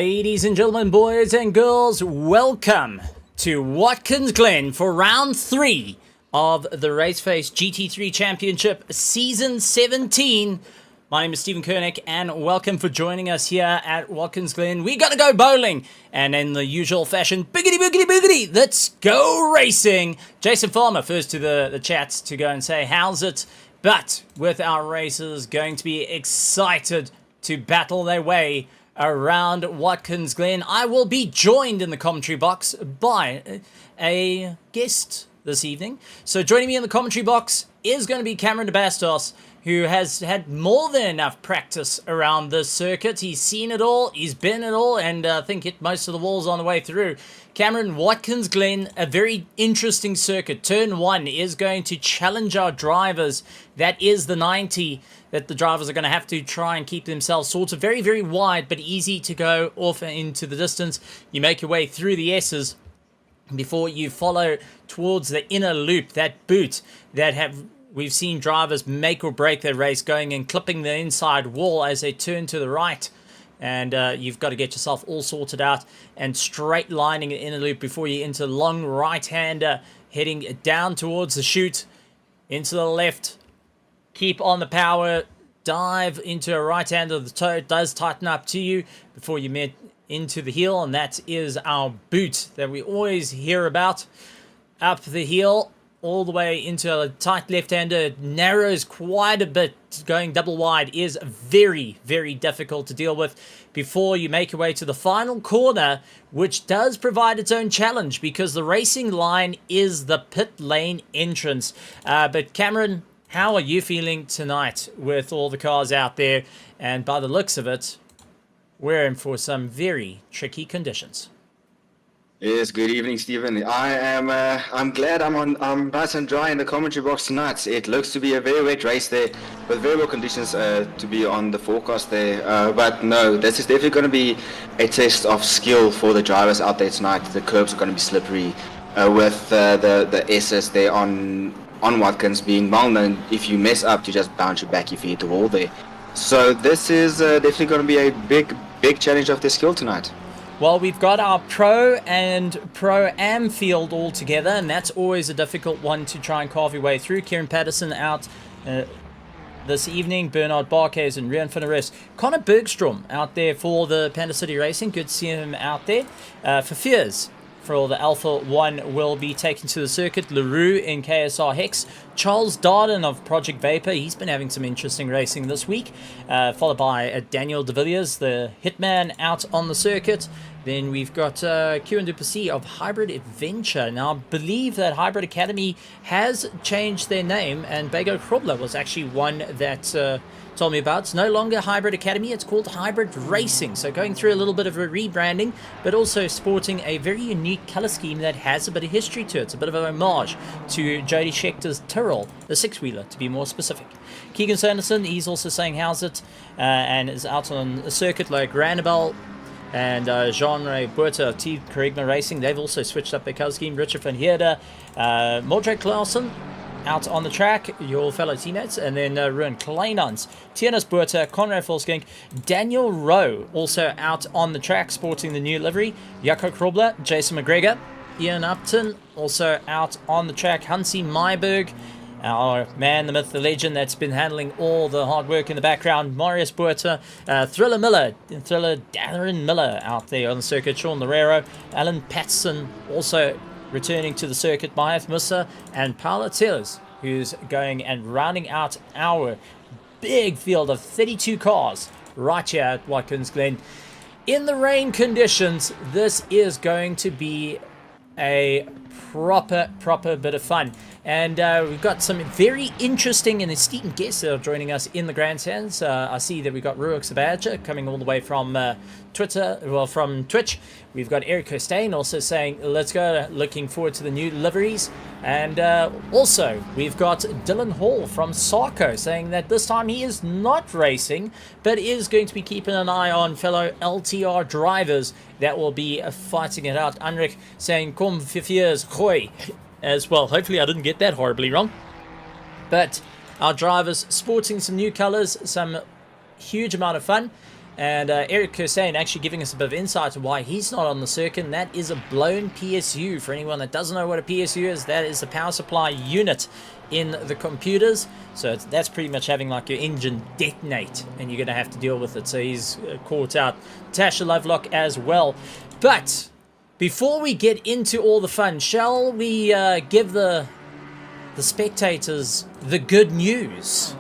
Ladies and gentlemen, boys and girls, welcome to Watkins Glen for round 3 of the RaceFace GT3 Championship Season 17. My name is Stephen Koenig, and welcome for joining us here at Watkins Glen. We gotta go bowling, and in the usual fashion, boogity boogity boogity, let's go racing. Jason Farmer first to the chats to go and say how's it, but with our racers going to be excited to battle their way around Watkins Glen. I will be joined in the commentary box by a guest this evening. So joining me in the commentary box is going to be Cameron de Bastos, who has had more than enough practice around this circuit. He's seen it all, he's been it all, and I think hit most of the walls on the way through. Cameron, Watkins Glen, a very interesting circuit. Turn 1 is going to challenge our drivers. That is the 90 that the drivers are going to have to try and keep themselves sort of very, very wide, but easy to go off into the distance. You make your way through the S's before you follow towards the inner loop, that boot that we've seen drivers make or break their race going and clipping the inside wall as they turn to the right. And you've got to get yourself all sorted out and straight lining the inner loop before you enter long right-hander, heading down towards the chute, into the left. Keep on the power, dive into a right-hander. The toe does tighten up to you before you met into the heel, and that is our boot that we always hear about. Up the heel, all the way into a tight left-hander. It narrows quite a bit. Going double wide is very, very difficult to deal with before you make your way to the final corner, which does provide its own challenge because the racing line is the pit lane entrance. But Cameron, how are you feeling tonight with all the cars out there? And by the looks of it, we're in for some very tricky conditions. Yes, good evening, Stephen. I'm glad I'm nice and dry in the commentary box tonight. It looks to be a very wet race there, with variable conditions to be on the forecast there. But no, this is definitely going to be a test of skill for the drivers out there tonight. The curbs are going to be slippery, with the S's there on Watkins being well known. If you mess up, you just bounce your back if you hit the wall there. So this is definitely going to be a big challenge of their skill tonight. Well, we've got our Pro and Pro-Am field all together, and that's always a difficult one to try and carve your way through. Kieran Patterson out this evening, Bernard Barkes and Rian van der Rest. Connor Bergstrom out there for the Panda City Racing. Good to see him out there. For Fears, for the Alpha 1 will be taken to the circuit. LaRue in KSR Hex. Charles Darden of Project Vapor. He's been having some interesting racing this week. Followed by Daniel De Villiers, the Hitman, out on the circuit. Then we've got Kieran Duplessis of Hybrid Adventure. Now, I believe that Hybrid Academy has changed their name, and Bego Krobler was actually one that told me about. It's no longer Hybrid Academy, it's called Hybrid Racing. So going through a little bit of a rebranding, but also sporting a very unique color scheme that has a bit of history to it. It's a bit of an homage to Jody Scheckter's Tyrrell, the six-wheeler, to be more specific. Keegan Sanderson, he's also saying how's it, and is out on a circuit like Randabel. And Jean-Ray Buerta of T. Carigma Racing, they've also switched up their color scheme. Richard van Heerden, Mordred Clausen out on the track, your fellow teammates, and then Ruin Kleinans, Tiernas Buerta, Conrad Volskink, Daniel Rowe also out on the track sporting the new livery, Jaco Krobler, Jason McGregor, Ian Upton also out on the track, Hansi Myberg, our man, the myth, the legend that's been handling all the hard work in the background, Marius Buerta, Thriller Darren Miller out there on the circuit, Sean Lorero, Alan Patson also returning to the circuit, Mahath Musa, and Paula Tillers, who's going and rounding out our big field of 32 cars right here at Watkins Glen. In the rain conditions, this is going to be a proper bit of fun. And we've got some very interesting and esteemed guests that are joining us in the grandstands. I see that we've got Rurik Sabadja coming all the way from from Twitch. We've got Eric Hostain also saying, let's go, looking forward to the new liveries. And also, we've got Dylan Hall from Sarko saying that this time he is not racing, but is going to be keeping an eye on fellow LTR drivers that will be fighting it out. Anrik saying, kom viers gooi, as well. Hopefully I didn't get that horribly wrong. But our drivers sporting some new colors, some huge amount of fun. And Eric Kursane actually giving us a bit of insight to why he's not on the circuit, and that is a blown PSU. For anyone that doesn't know what a PSU is, that is the power supply unit in the computers. So that's pretty much having like your engine detonate, and you're going to have to deal with it. So he's caught out Tasha Lovelock as well. But before we get into all the fun, shall we give the spectators the good news?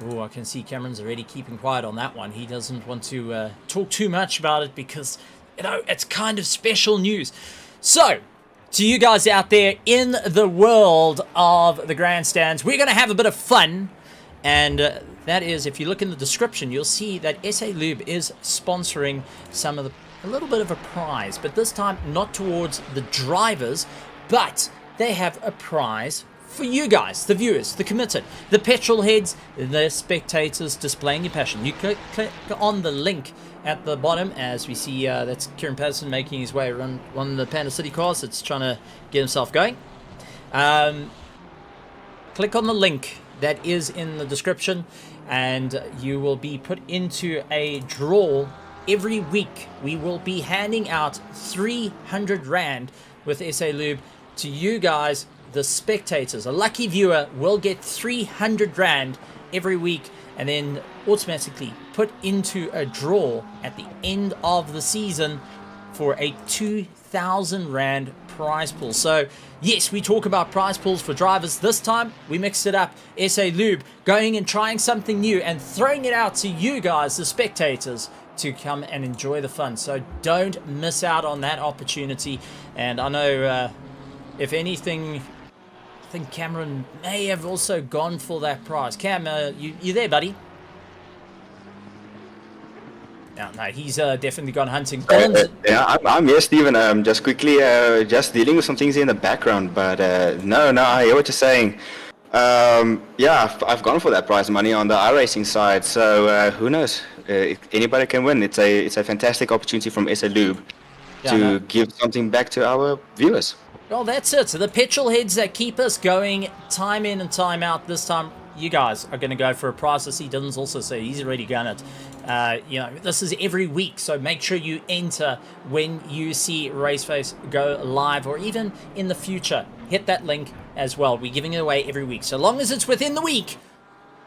Oh, I can see Cameron's already keeping quiet on that one. He doesn't want to talk too much about it because, you know, it's kind of special news. So, to you guys out there in the world of the grandstands, we're going to have a bit of fun. And that is, if you look in the description, you'll see that SA Lube is sponsoring a little bit of a prize. But this time, not towards the drivers, but they have a prize for you guys, the viewers, the committed, the petrol heads, the spectators displaying your passion. You click on the link at the bottom as we see that's Kieran Patterson making his way around one of the Panda City cars that's trying to get himself going. Click on the link that is in the description and you will be put into a draw. Every week we will be handing out 300 Rand with SA Lube to you guys, the spectators. A lucky viewer will get 300 Rand every week and then automatically put into a draw at the end of the season for a 2,000 Rand prize pool. So yes, we talk about prize pools for drivers. This time we mixed it up. SA Lube going and trying something new and throwing it out to you guys, the spectators, to come and enjoy the fun. So don't miss out on that opportunity. And I know if anything, I think Cameron may have also gone for that prize. Cam, you there, buddy? No, he's definitely gone hunting. Yeah, I'm here, Stephen. Just quickly, just dealing with some things in the background. But no, I hear what you're saying. Yeah, I've gone for that prize money on the iRacing side. So who knows? Anybody can win. It's a fantastic opportunity from SA Lube to give something back to our viewers. Well, that's it. So the petrol heads that keep us going time in and time out. This time, you guys are going to go for a prize. I see Dylan's also say he's already done it. You know, this is every week, so make sure you enter when you see RaceFace go live, or even in the future. Hit that link as well. We're giving it away every week. So long as it's within the week,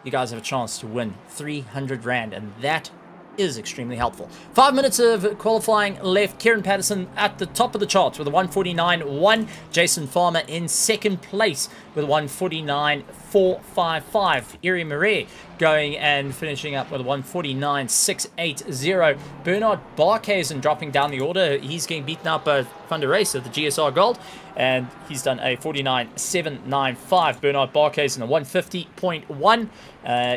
you guys have a chance to win 300 Rand, and that is extremely helpful. 5 minutes of qualifying left. Kieran Patterson at the top of the charts with a 149.1. Jason Farmer in second place with a 149.455. Eri Marais going and finishing up with a 149.680. Bernard Barkhuizen dropping down the order. He's getting beaten up by Van der Race of the GSR Gold, and he's done a 49.795. Bernard Barkhuizen a 150.1.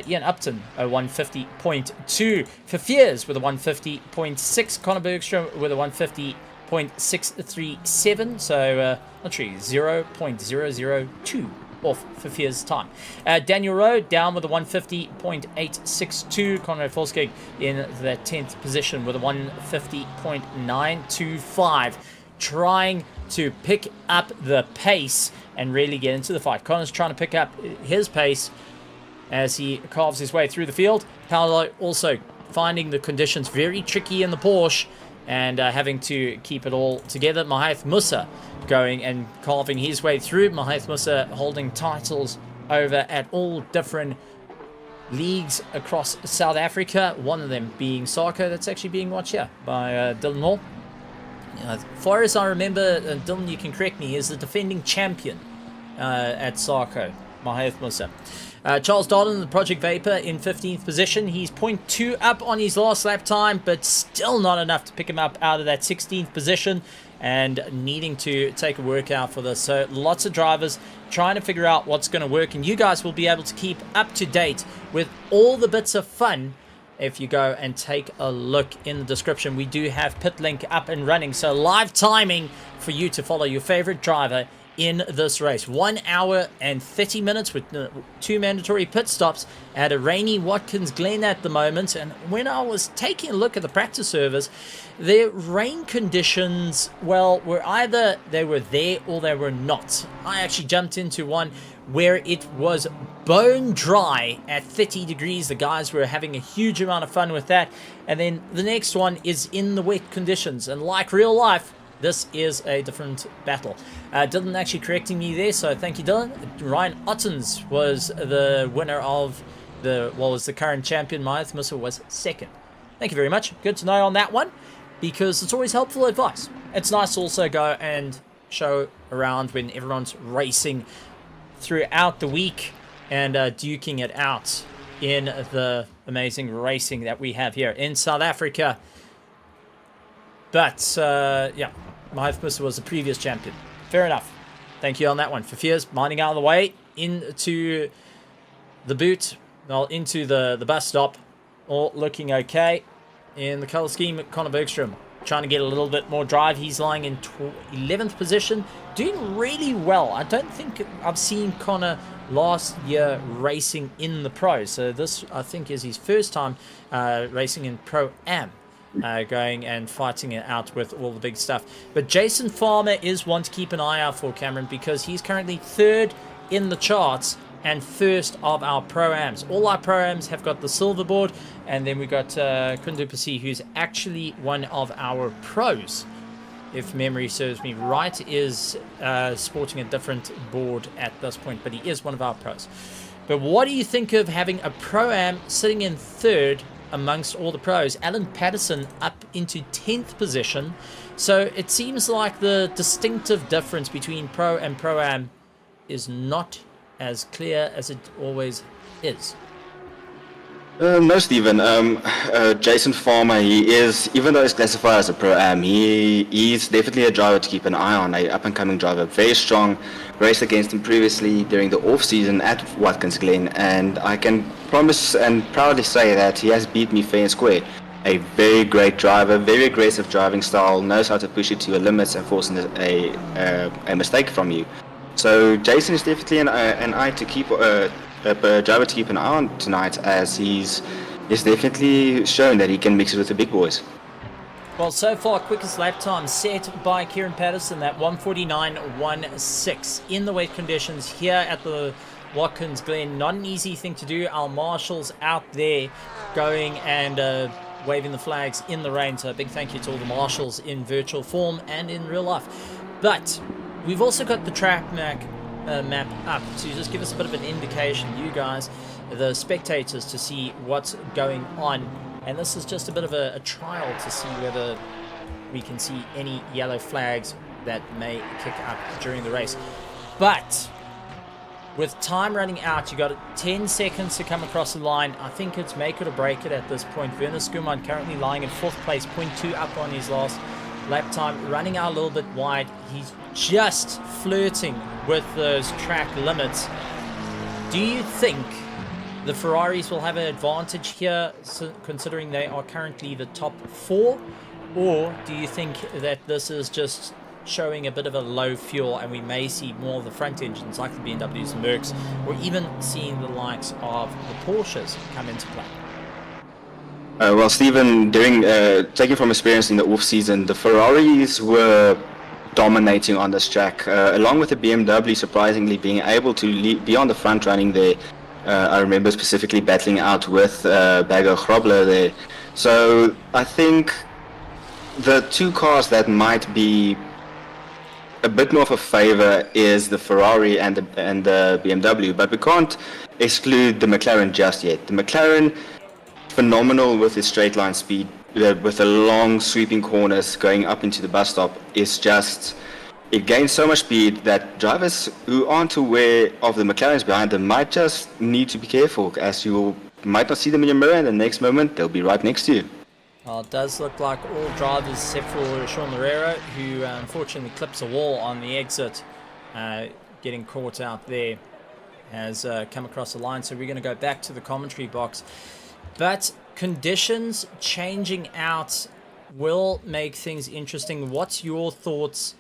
Ian Upton a 150.2. Fafiers with a 150.6. Conor Bergstrom with a 150.637. So literally 0.002 off Fafiers' time. Daniel Rowe down with a 150.862. Conrad Folskig in the 10th position with a 150.925. Trying to pick up the pace and really get into the fight. Connor's trying to pick up his pace as he carves his way through the field. Paolo also finding the conditions very tricky in the Porsche and having to keep it all together. Mahath Musa going and carving his way through. Mahath Musa holding titles over at all different leagues across South Africa. One of them being Sarko, that's actually being watched here by Dylan Hall. As far as I remember, Dylan, you can correct me, is the defending champion at Sarko, Mahath Musa. Charles Darden, the Project Vapor, in 15th position. He's 0.2 up on his last lap time, but still not enough to pick him up out of that 16th position and needing to take a workout for this. So lots of drivers trying to figure out what's going to work, and you guys will be able to keep up to date with all the bits of fun if you go and take a look in the description. We do have Pit Link up and running, so live timing for you to follow your favorite driver in this race. 1 hour and 30 minutes with 2 mandatory pit stops at a rainy Watkins Glen at the moment. And when I was taking a look at the practice servers, the rain conditions, well, were either they were there or they were not. I actually jumped into one where it was bone dry at 30 degrees. The guys were having a huge amount of fun with that. And then the next one is in the wet conditions. And like real life, this is a different battle. Dylan actually correcting me there, so thank you, Dylan. Ryan Ottens was the winner of was the current champion. Myth Missile was second. Thank you very much. Good to know on that one, because it's always helpful advice. It's nice to also go and show around when everyone's racing throughout the week and duking it out in the amazing racing that we have here in South Africa. But, yeah, Mythmus was the previous champion. Fair enough. Thank you on that one. For Fears, minding out of the way, into the boot, well, into the bus stop, all looking okay. In the colour scheme, Connor Bergstrom trying to get a little bit more drive. He's lying in 11th position, doing really well. I don't think I've seen Connor last year racing in the pros. So this, I think, is his first time racing in Pro-Am. Going and fighting it out with all the big stuff. But Jason Farmer is one to keep an eye out for, Cameron, because he's currently third in the charts and first of our Pro-Ams. All our Pro-Ams have got the silver board, and then we got Kundupasi, who's actually one of our pros, if memory serves me right, is sporting a different board at this point, but he is one of our pros. But what do you think of having a Pro-Am sitting in third amongst all the pros? Alan Patterson up into 10th position. So it seems like the distinctive difference between Pro and Pro-Am is not as clear as it always is. No, Stephen. Jason Farmer, he is, even though he's classified as a Pro-Am, he's definitely a driver to keep an eye on, a up-and-coming driver. Very strong. Raced against him previously during the off-season at Watkins Glen, and I can promise and proudly say that he has beat me fair and square. A very great driver, very aggressive driving style, knows how to push it to your limits and force a mistake from you. So Jason is definitely an eye to keep, a driver to keep an eye on tonight, as he's definitely shown that he can mix it with the big boys. Well, so far, quickest lap time set by Kieran Patterson, that 1:49.16 in the wet conditions here at the Watkins Glen. Not an easy thing to do. Our marshals out there going and waving the flags in the rain. So a big thank you to all the marshals in virtual form and in real life. But we've also got the track map up to just give us a bit of an indication, you guys, the spectators, to see what's going on. And this is just a bit of a trial to see whether we can see any yellow flags that may kick up during the race. But with time running out, you got 10 seconds to come across the line. I think it's make it or break it at this point. Werner Skuman currently lying in 4th place, 0.2 up on his last lap time, running out a little bit wide. He's just flirting with those track limits. Do you think the Ferraris will have an advantage here, considering they are currently the top 4? Or do you think that this is just showing a bit of a low fuel and we may see more of the front engines like the BMWs and Mercs, or even seeing the likes of the Porsches come into play? Well, Stephen, taking from experience in the off-season, the Ferraris were dominating on this track, along with the BMW surprisingly being able to be on the front running there. I remember specifically battling out with Bagger Grobler there. So I think the two cars that might be a bit more of a favor is the Ferrari and the BMW, but we can't exclude the McLaren just yet. The McLaren, phenomenal with its straight line speed, with the long sweeping corners going up into the bus stop, is just, it gains so much speed that drivers who aren't aware of the McLarens behind them might just need to be careful, as you might not see them in your mirror, and the next moment they'll be right next to you. Well, it does look like all drivers except for Sean Herrera, who unfortunately clips a wall on the exit, getting caught out there, has come across the line. So we're going to go back to the commentary box. But conditions changing out will make things interesting. What's your thoughts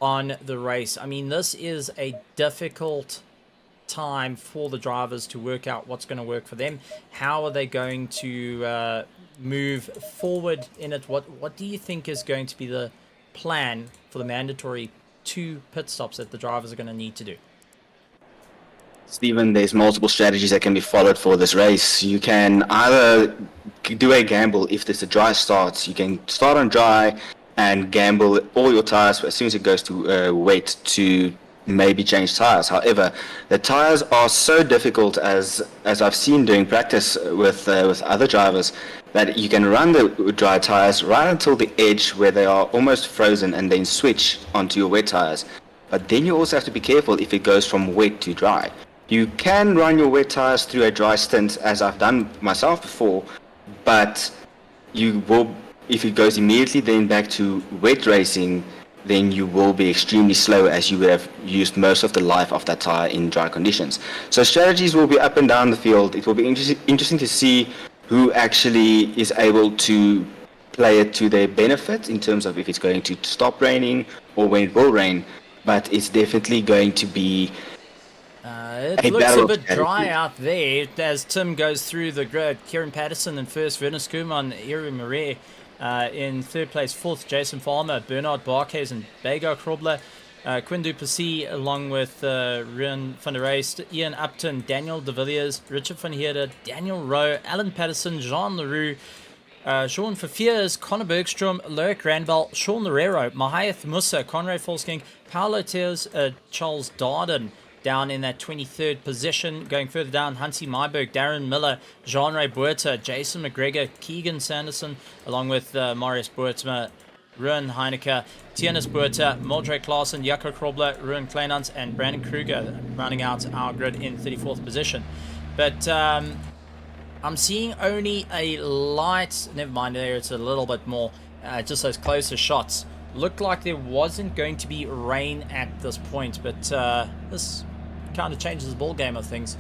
on the race? I mean, this is a difficult time for the drivers to work out what's going to work for them. How are they going to move forward in it? What do you think is going to be the plan for the mandatory 2 pit stops that the drivers are going to need to do? Stephen, there's multiple strategies that can be followed for this race. You can either do a gamble if there's a dry start. You can start on dry and gamble all your tires as soon as it goes to wet to maybe change tires. However, the tires are so difficult, as I've seen during practice with other drivers, that you can run the dry tires right until the edge where they are almost frozen and then switch onto your wet tires. But then you also have to be careful if it goes from wet to dry. You can run your wet tires through a dry stint, as I've done myself before, but you will, if it goes immediately then back to wet racing, then you will be extremely slow, as you would have used most of the life of that tire in dry conditions. So strategies will be up and down the field. It will be interesting to see who actually is able to play it to their benefit in terms of if it's going to stop raining or when it will rain. But it's definitely going to be it looks a bit dry out there as Tim goes through the grid. Kieran Patterson in first, Werner Skuman, Eri Marais in third place, fourth, Jason Farmer, Bernard Barkhuis and Bego Krobler, Quinn Duplessis along with Rian van der Reist, Ian Upton, Daniel de Villiers, Richard van Heerde, Daniel Rowe, Alan Patterson, Jean Leroux, Sean Verveers, Connor Bergstrom, Loic Randbell, Sean Lerero, Mahath Musa, Conrad Falsking, Paolo Tears, Charles Darden down in that 23rd position. Going further down, Hansi Myberg, Darren Miller, Jean-Ray Buerta, Jason McGregor, Keegan Sanderson, along with Marius Buertma, Ruan Heineke, Tianus Buerta, Mildred Klaassen, Jaco Krobler, Ruan Kleinans, and Brandon Kruger rounding out our grid in 34th position. But I'm seeing only a light, never mind, there it's a little bit more, just those closer shots. Looked like there wasn't going to be rain at this point, but this kind of changes the ball game of things.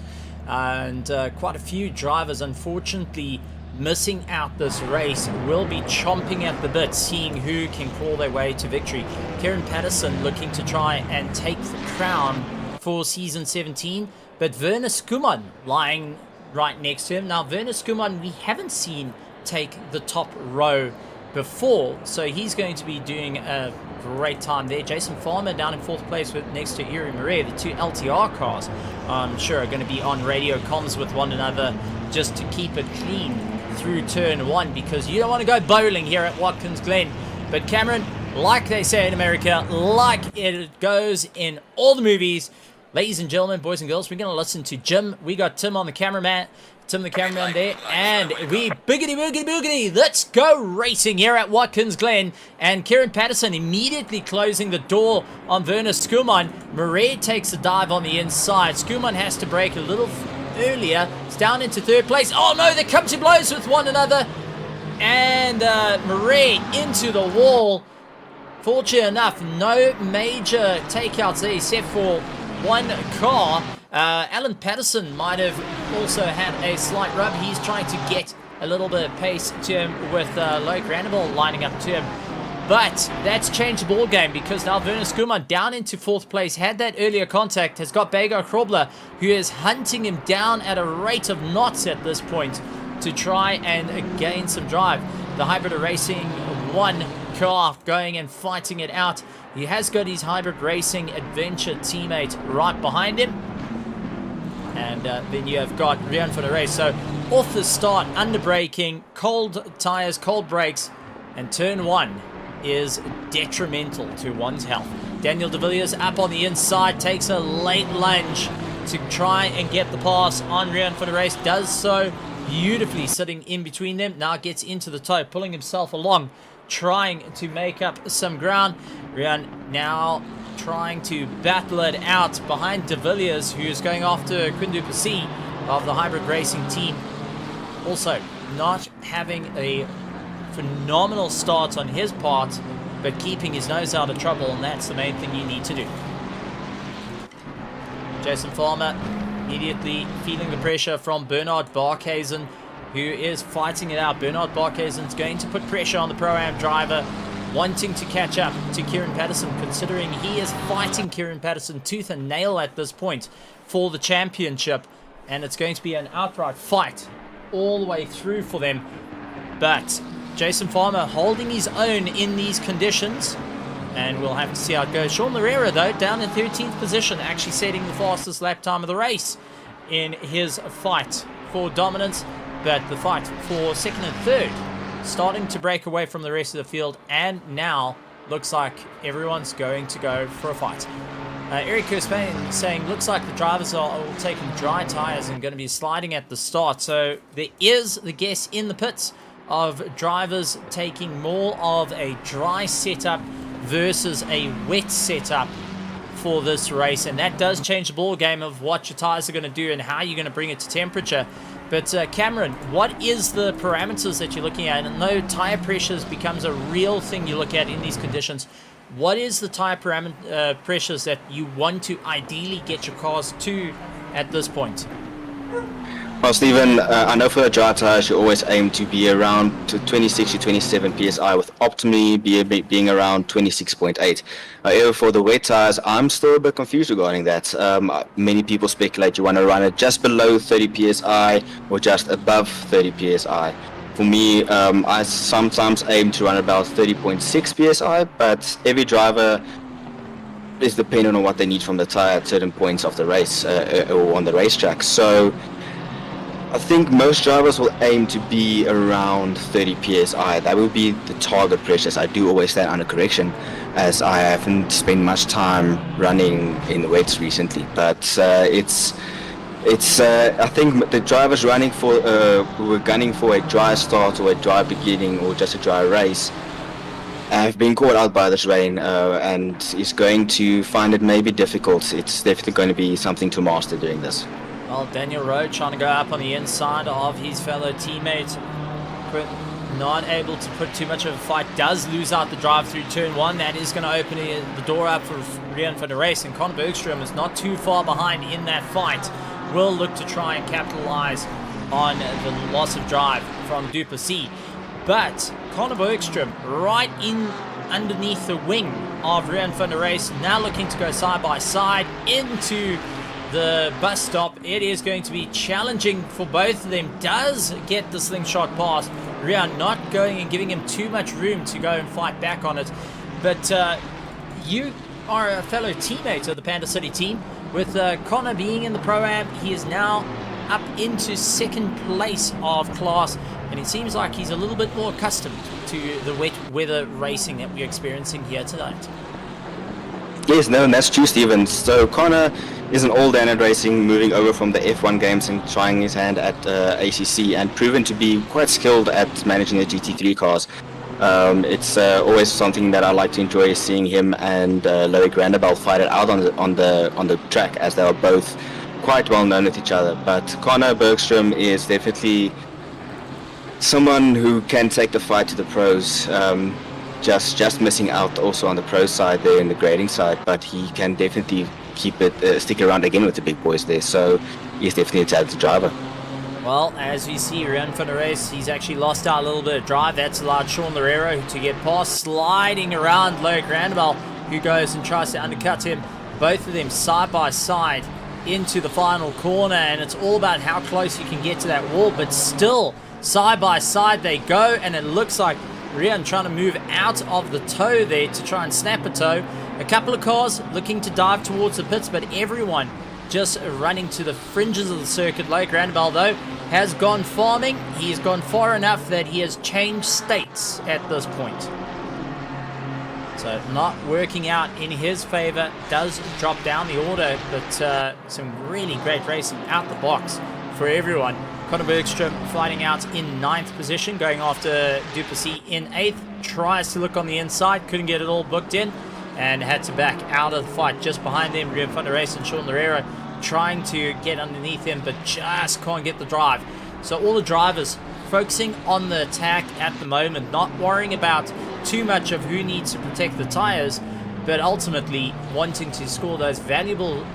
And quite a few drivers, unfortunately, missing out this race, will be chomping at the bit, seeing who can crawl their way to victory. Kieran Patterson looking to try and take the crown for season 17, but Werner Skuman lying right next to him. Now, Werner Skuman, we haven't seen take the top row before, so he's going to be doing a great time there. Jason Farmer down in fourth place with next to Eri Marais. The two LTR cars, I'm sure, are going to be on radio comms with one another just to keep it clean through turn one, because you don't want to go bowling here at Watkins Glen. But Cameron, like they say in America, like it goes in all the movies, ladies and gentlemen, boys and girls, we're going to listen to Jim. We got Tim on the cameraman. Tim the cameraman there, and we boogity boogity boogity, let's go racing here at Watkins Glen. And Kieran Patterson immediately closing the door on Werner Skuman. Marais takes a dive on the inside. Skuman has to brake a little earlier. It's down into third place. Oh no, they come to blows with one another, and Marais into the wall. Fortunate enough, no major takeouts there except for one car. Alan Patterson might have also had a slight rub. He's trying to get a little bit of pace to him with Loic Randbell lining up to him. But that's changed the ball game, because now Werner Skuman down into fourth place, had that earlier contact, has got Bego Krobler, who is hunting him down at a rate of knots at this point to try and gain some drive. The Hybrid Racing one car going and fighting it out. He has got his Hybrid Racing Adventure teammate right behind him. And then you have got Rian van der Reist. So off the start, under braking, cold tires, cold brakes, and turn one is detrimental to one's health. Daniel de Villiers up on the inside, takes a late lunge to try and get the pass on Rian van der Reist. Does so beautifully, sitting in between them. Now gets into the toe, pulling himself along, trying to make up some ground. Rian now trying to battle it out behind de Villiers, who is going after Quinn Duplessis of the Hybrid Racing team. Also not having a phenomenal start on his part, but keeping his nose out of trouble, and that's the main thing you need to do. Jason Farmer immediately feeling the pressure from Bernard Barkhuizen, who is fighting it out. Bernard Barkhuizen's going to put pressure on the Pro-Am driver, wanting to catch up to Kieran Patterson, considering he is fighting Kieran Patterson tooth and nail at this point for the championship, and it's going to be an outright fight all the way through for them. But Jason Farmer holding his own in these conditions, and we'll have to see how it goes. Sean Larera, though, down in 13th position, actually setting the fastest lap time of the race in his fight for dominance, but the fight for second and third starting to break away from the rest of the field, and now looks like everyone's going to go for a fight. Eric Kerspain saying, looks like the drivers are all taking dry tires and going to be sliding at the start. So there is the guess in the pits of drivers taking more of a dry setup versus a wet setup for this race, and that does change the ball game of what your tires are going to do and how you're going to bring it to temperature. But Cameron, what is the parameters that you're looking at? And though tire pressures becomes a real thing you look at in these conditions, what is the tire pressures that you want to ideally get your cars to at this point? Well, Stephen, I know for the dry tires you always aim to be around to 26 to 27 psi, with optimally being around 26.8. However, for the wet tires, I'm still a bit confused regarding that. Many people speculate you want to run it just below 30 psi or just above 30 psi. For me, I sometimes aim to run about 30.6 psi, but every driver is dependent on what they need from the tire at certain points of the race or on the racetrack. So I think most drivers will aim to be around 30 psi. That will be the target pressures. I do always stand under correction, as I haven't spent much time running in the wets recently. But it's I think the drivers running for who are gunning for a dry start or a dry beginning or just a dry race have been caught out by this rain and is going to find it maybe difficult. It's definitely going to be something to master doing this. Well, Daniel Rowe trying to go up on the inside of his fellow teammate, but not able to put too much of a fight. Does lose out the drive through turn one. That is going to open the door up for Rian van der Race, and Conor Bergstrom is not too far behind in that fight. Will look to try and capitalize on the loss of drive from Duplessis. But Conor Bergstrom right in underneath the wing of Rian van der Race, now looking to go side by side into the bus stop. It is going to be challenging for both of them. Does get the slingshot pass. Rian not going and giving him too much room to go and fight back on it. But you are a fellow teammate of the Panda City team. With Conor being in the Pro-Am, he is now up into second place of class, and it seems like he's a little bit more accustomed to the wet weather racing that we're experiencing here tonight. Yes, no, and that's true, Stephen. So Conor is an all-downhill racing, moving over from the F1 games and trying his hand at ACC, and proven to be quite skilled at managing the GT3 cars. It's always something that I like to enjoy, seeing him and Loic Randabel fight it out on the track, as they are both quite well known with each other. But Conor Bergstrom is definitely someone who can take the fight to the pros. Just missing out also on the pro side there in the grading side, but he can definitely keep it stick around again with the big boys there. So he's definitely a talented driver. Well, as we see, Rian van der Race, he's actually lost out a little bit of drive. That's allowed Sean Larera to get past, sliding around Loic Randabel, who goes and tries to undercut him. Both of them side by side into the final corner, and it's all about how close you can get to that wall, but still side by side they go, and it looks like Rian trying to move out of the toe there to try and snap a toe. A couple of cars looking to dive towards the pits, but everyone just running to the fringes of the circuit. Loic Randabel, though, has gone farming. He has gone far enough that he has changed states at this point. So not working out in his favor. Does drop down the order, but some really great racing out the box for everyone. Conor Bergstrom fighting out in 9th position, going after Duplessis in 8th. Tries to look on the inside, couldn't get it all booked in, and had to back out of the fight. Just behind them, Rian van der Race and Sean Larera trying to get underneath him, but just can't get the drive. So all the drivers focusing on the attack at the moment, not worrying about too much of who needs to protect the tires, but ultimately wanting to score those valuable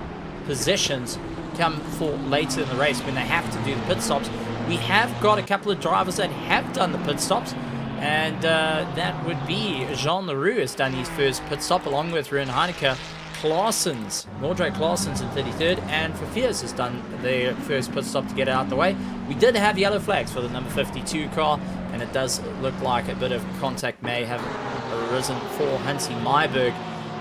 positions come for later in the race when they have to do the pit stops. We have got a couple of drivers that have done the pit stops, and that would be Jean Leroux has done his first pit stop along with Ruben Heineke. Mordre Claessens in 33rd, and Verfiers has done their first pit stop to get out the way. We did have yellow flags for the number 52 car, and it does look like a bit of contact may have arisen for Hansi Myberg.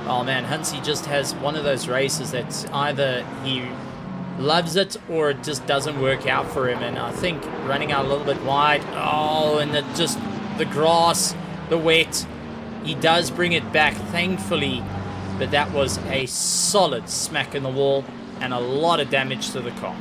Oh man, Hansi just has one of those races that either he loves it or it just doesn't work out for him. And I think running out a little bit wide, and the grass, the wet, he does bring it back, thankfully. But that was a solid smack in the wall and a lot of damage to the car.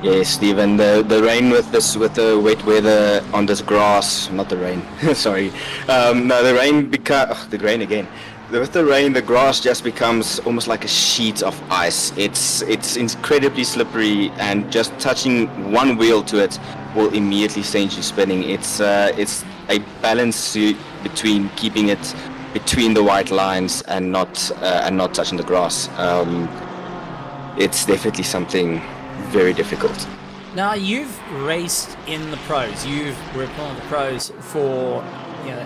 Yes, Stephen, the rain with the wet weather on this grass, not the rain, sorry. No, the rain the rain again. With the rain, the grass just becomes almost like a sheet of ice. It's incredibly slippery, and just touching one wheel to it will immediately send you spinning. It's a balance between keeping it between the white lines and not touching the grass. It's definitely something very difficult. Now, you've raced in the pros. You've worked on the pros for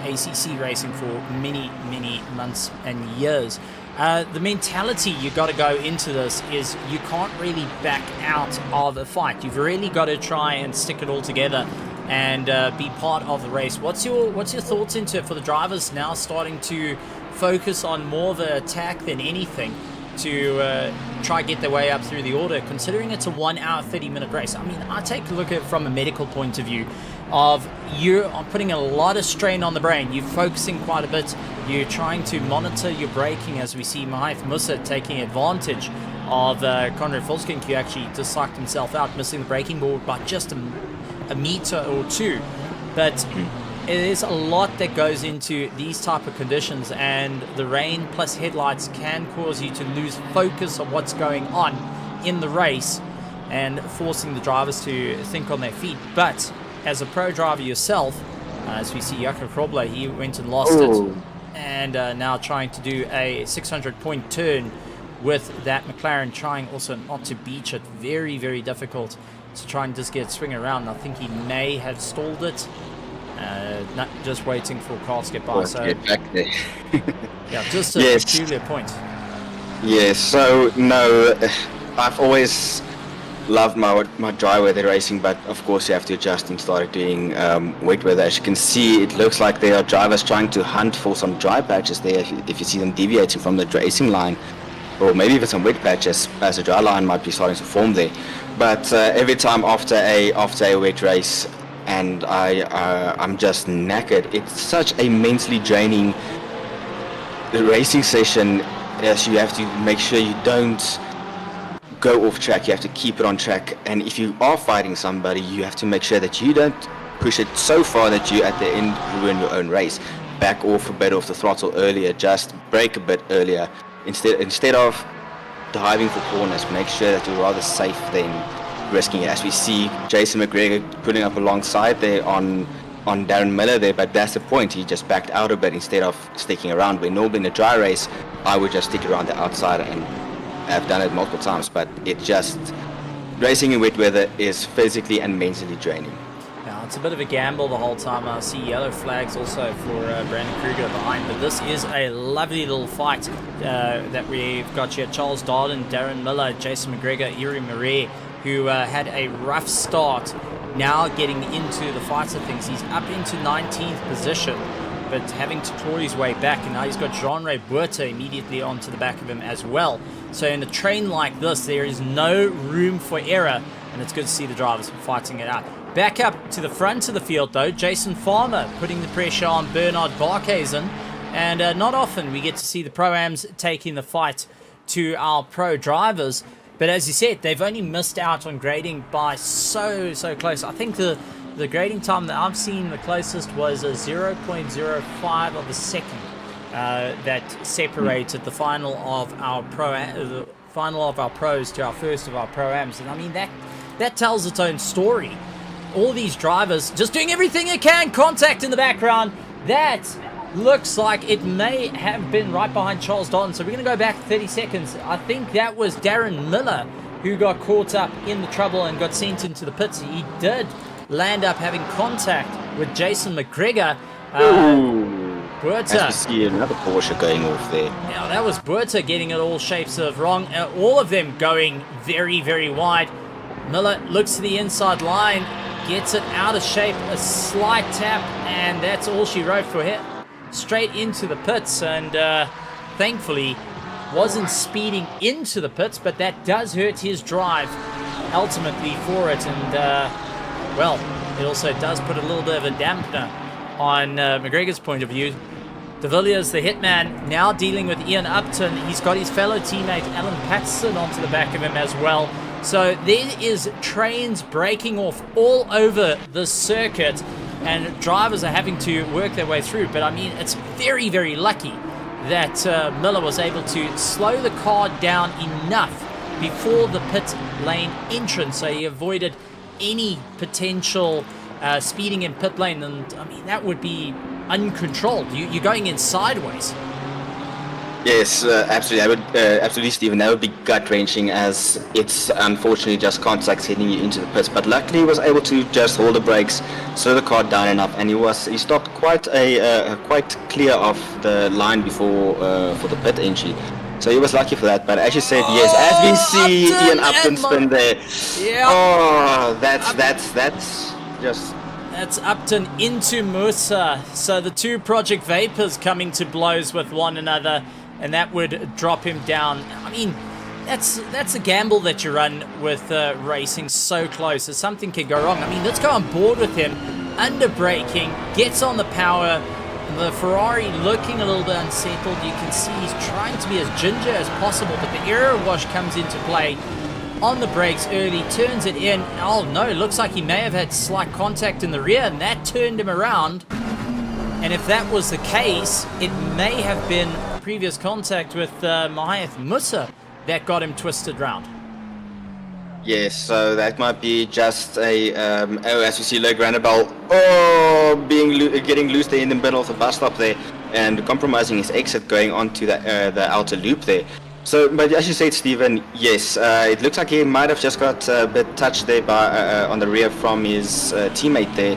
ACC racing for many months and years. The mentality you got to go into this is you can't really back out of a fight. You've really got to try and stick it all together and be part of the race. What's your thoughts into it for the drivers now starting to focus on more of the attack than anything to try get their way up through the order, considering it's a 1 hour 30-minute race? I mean, I take a look at it from a medical point of view of you are putting a lot of strain on the brain. You're focusing quite a bit. You're trying to monitor your braking, as we see Mahaif Musa taking advantage of Conrad Volskink, who actually just psyched himself out, missing the braking board by just a meter or two. But there's a lot that goes into these type of conditions, and the rain plus headlights can cause you to lose focus of what's going on in the race and forcing the drivers to think on their feet. But as a pro driver yourself, as we see Jakob Krobler, he went and lost it, and now trying to do a 600-point turn with that McLaren, trying also not to beach it. Very difficult to try and just get swing around. I think he may have stalled it. Not just waiting for cars to get by. So get back there. yeah, just a peculiar point. Yes. So no, I've always loved my dry weather racing, but of course you have to adjust and start doing wet weather. As you can see, it looks like there are drivers trying to hunt for some dry patches there. If you see them deviating from the racing line, or maybe even some wet patches, as a dry line might be starting to form there. But every time after a wet race, and I'm just knackered. It's such a mentally draining racing session, as you have to make sure you don't go off track. You have to keep it on track, and if you are fighting somebody, you have to make sure that you don't push it so far that you at the end ruin your own race. Back off a bit off the throttle earlier, just brake a bit earlier, instead of diving for corners. Make sure that you're rather safe than risking it, as we see Jason McGregor putting up alongside there on Darren Miller there. But that's the point, he just backed out a bit instead of sticking around. When normally in a dry race I would just stick around the outside, and I've done it multiple times, but racing in wet weather is physically and mentally draining. Now, it's a bit of a gamble the whole time. I see yellow flags also for Brandon Kruger behind, but this is a lovely little fight that we've got here. Charles Darden, Darren Miller, Jason McGregor, Iri Marais, who had a rough start, now getting into the fights of things. He's up into 19th position, but having to claw his way back, and now he's got Jean-Ray Buerta immediately onto the back of him as well. So in a train like this, there is no room for error, and it's good to see the drivers fighting it out. Back up to the front of the field, though, Jason Farmer putting the pressure on Bernard Barkhuizen, and not often we get to see the Pro-Ams taking the fight to our pro drivers. But as you said, they've only missed out on grading by so close. I think the grading time that I've seen the closest was a 0.05 of a second that separated the final of our pros to our first of our Pro-Ams. And I mean, that tells its own story. All these drivers just doing everything they can. Contact in the background. That looks like it may have been right behind Charles Darden. So we're going to go back 30 seconds. I think that was Darren Miller who got caught up in the trouble and got sent into the pits. He did land up having contact with Jason McGregor. Buerta. As we see another Porsche going off there. Now that was Buerta getting it all shapes of wrong. All of them going very wide. Miller looks to the inside line, gets it out of shape, a slight tap, and that's all she wrote for him. straight into the pits, and thankfully wasn't speeding into the pits, but that does hurt his drive ultimately for it, and well, it also does put a little bit of a dampener on McGregor's point of view. De Villiers, the hitman, now dealing with Ian Upton. He's got his fellow teammate Alan Patterson onto the back of him as well. So there is trains breaking off all over the circuit, and drivers are having to work their way through. But I mean, it's very, very lucky that Miller was able to slow the car down enough before the pit lane entrance, so he avoided any potential speeding in pit lane. And I mean, that would be uncontrolled. You're going in sideways. Yes, absolutely. I would absolutely, Stephen. That would be gut-wrenching, as it's unfortunately just contact hitting you into the pits. But luckily, he was able to just hold the brakes, slow the car down enough, and he stopped quite clear of the line before for the pit entry. So he was lucky for that. But as you said, yes, as we see Ian Upton spin there. Yeah. Oh, that's just. That's Upton into Musa. So the two Project Vapors coming to blows with one another, and that would drop him down. I mean, that's a gamble that you run with racing so close. So something can go wrong. I mean, let's go on board with him. Under braking, gets on the power. The Ferrari looking a little bit unsettled. You can see he's trying to be as ginger as possible, but the aero wash comes into play. On the brakes early, turns it in. Oh no, looks like he may have had slight contact in the rear, and that turned him around. And if that was the case, it may have been previous contact with Mahath Musa that got him twisted round. Yes, so that might be just a, as we see Le Granabel, getting loose there in the middle of the bus stop there, and compromising his exit going onto the outer loop there. So, but as you said, Stephen, yes, it looks like he might have just got a bit touched there by on the rear from his teammate there.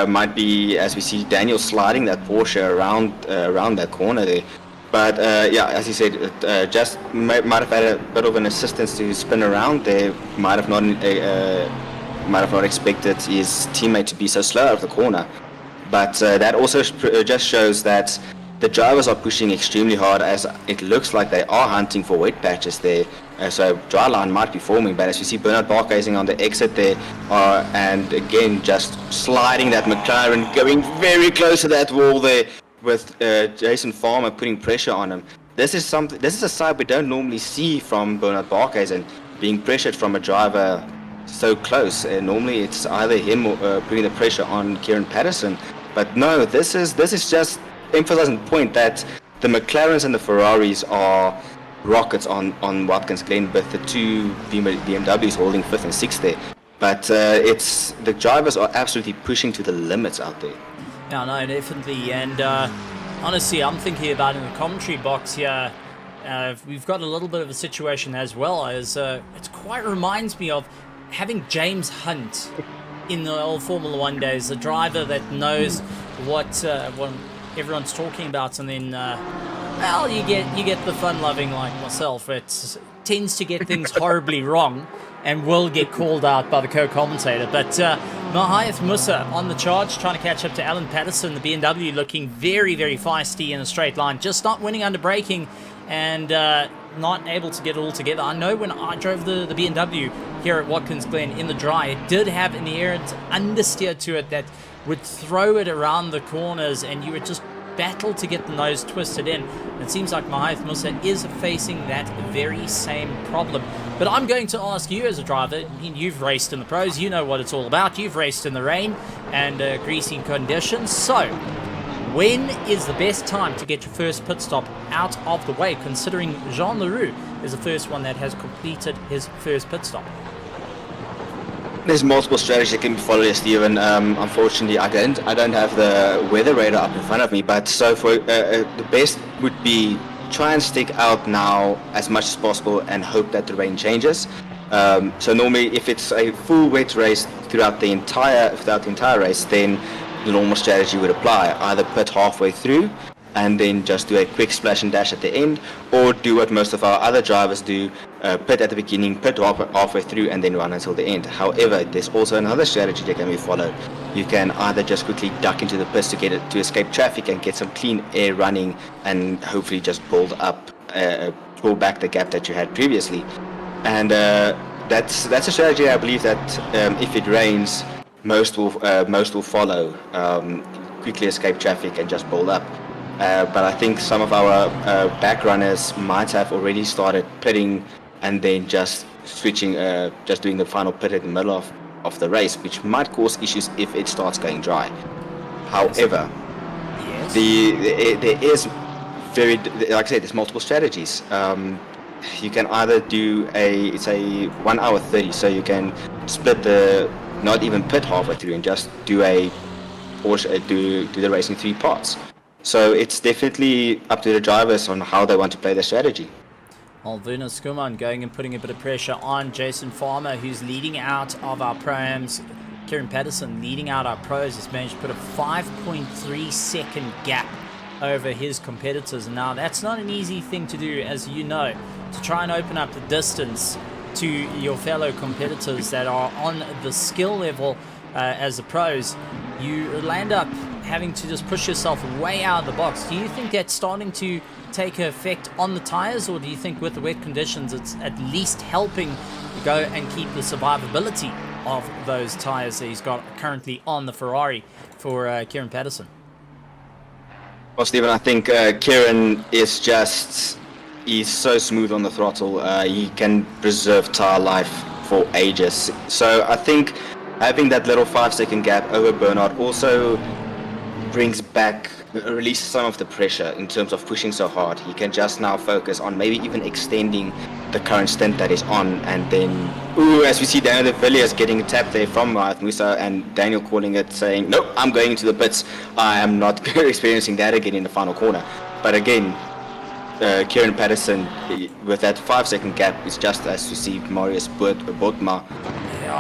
Might be, as we see Daniel sliding that Porsche around that corner there. But yeah, as you said, just might have had a bit of an assistance to spin around there. Might have not expected his teammate to be so slow out of the corner. But that also just shows that the drivers are pushing extremely hard, as it looks like they are hunting for wet patches there. So dry line might be forming, but as you see Bernard Barkhuizen on the exit there, and again just sliding that McLaren, going very close to that wall there, with Jason Farmer putting pressure on him. This is a side we don't normally see from Bernard Barkhuizen, being pressured from a driver so close. Normally it's either him or putting the pressure on Kieran Patterson. But no, this is just emphasizing the point that the McLarens and the Ferraris are rockets on Watkins Glen, with the two BMWs holding 5th and 6th there. But the drivers are absolutely pushing to the limits out there. No, definitely. And honestly, I'm thinking about in the commentary box here, we've got a little bit of a situation as well, as it quite reminds me of having James Hunt in the old Formula 1 days, a driver that knows what everyone's talking about, and then well, you get the fun-loving like myself. It tends to get things horribly wrong and will get called out by the co-commentator. But Mahath Musa on the charge, trying to catch up to Alan Patterson, the BMW looking very, very feisty in a straight line, just not winning under braking, and not able to get it all together. I know when I drove the BMW here at Watkins Glen in the dry, it did have an errant understeer to it that would throw it around the corners, and you would just battle to get the nose twisted in. It seems like Mahath Musa is facing that very same problem. But I'm going to ask you as a driver, I mean, you've raced in the pros, you know what it's all about. You've raced in the rain and greasy conditions. So, when is the best time to get your first pit stop out of the way, considering Jean Leroux is the first one that has completed his first pit stop? There's multiple strategies that can be followed, Stephen. Unfortunately, I don't have the weather radar up in front of me. But so for the best would be try and stick out now as much as possible and hope that the rain changes. So normally, if it's a full wet race throughout the entire race, then the normal strategy would apply. Either pit halfway through and then just do a quick splash and dash at the end, or do what most of our other drivers do, pit at the beginning, pit halfway through, and then run until the end. However, there's also another strategy that can be followed, you can either just quickly duck into the pits to escape traffic and get some clean air running, and hopefully just pull back the gap that you had previously. And that's a strategy I believe that if it rains, most will follow. Quickly escape traffic and just build up. But I think some of our back runners might have already started pitting and then just switching, just doing the final pit in the middle of the race, which might cause issues if it starts going dry. However, Yes. there is like I said, there's multiple strategies. You can either do it's a 1 hour 30, so you can split not even pit halfway through and just do do the race in 3 parts. So it's definitely up to the drivers on how they want to play their strategy. Well, Werner Skuman going and putting a bit of pressure on Jason Farmer, who's leading out of our proams. Kieran Patterson leading out our pros has managed to put a 5.3 second gap over his competitors. Now, that's not an easy thing to do, as you know, to try and open up the distance to your fellow competitors that are on the skill level as the pros. You land up having to just push yourself way out of the box. Do you think that's starting to take effect on the tires, or do you think with the wet conditions it's at least helping go and keep the survivability of those tires that he's got currently on the Ferrari for Kieran Patterson? Well, Stephen, I think Kieran he's so smooth on the throttle. He can preserve tire life for ages. So I think having that little 5-second gap over Bernard also releases some of the pressure in terms of pushing so hard. He can just now focus on maybe even extending the current stint that is on, and then, as we see Daniel de Villiers getting a tap there from Musa, and Daniel calling it, saying, nope, I'm going into the pits. I am not experiencing that again in the final corner. But again, Kieran Patterson, with that 5-second gap, is just as you see Marius Botma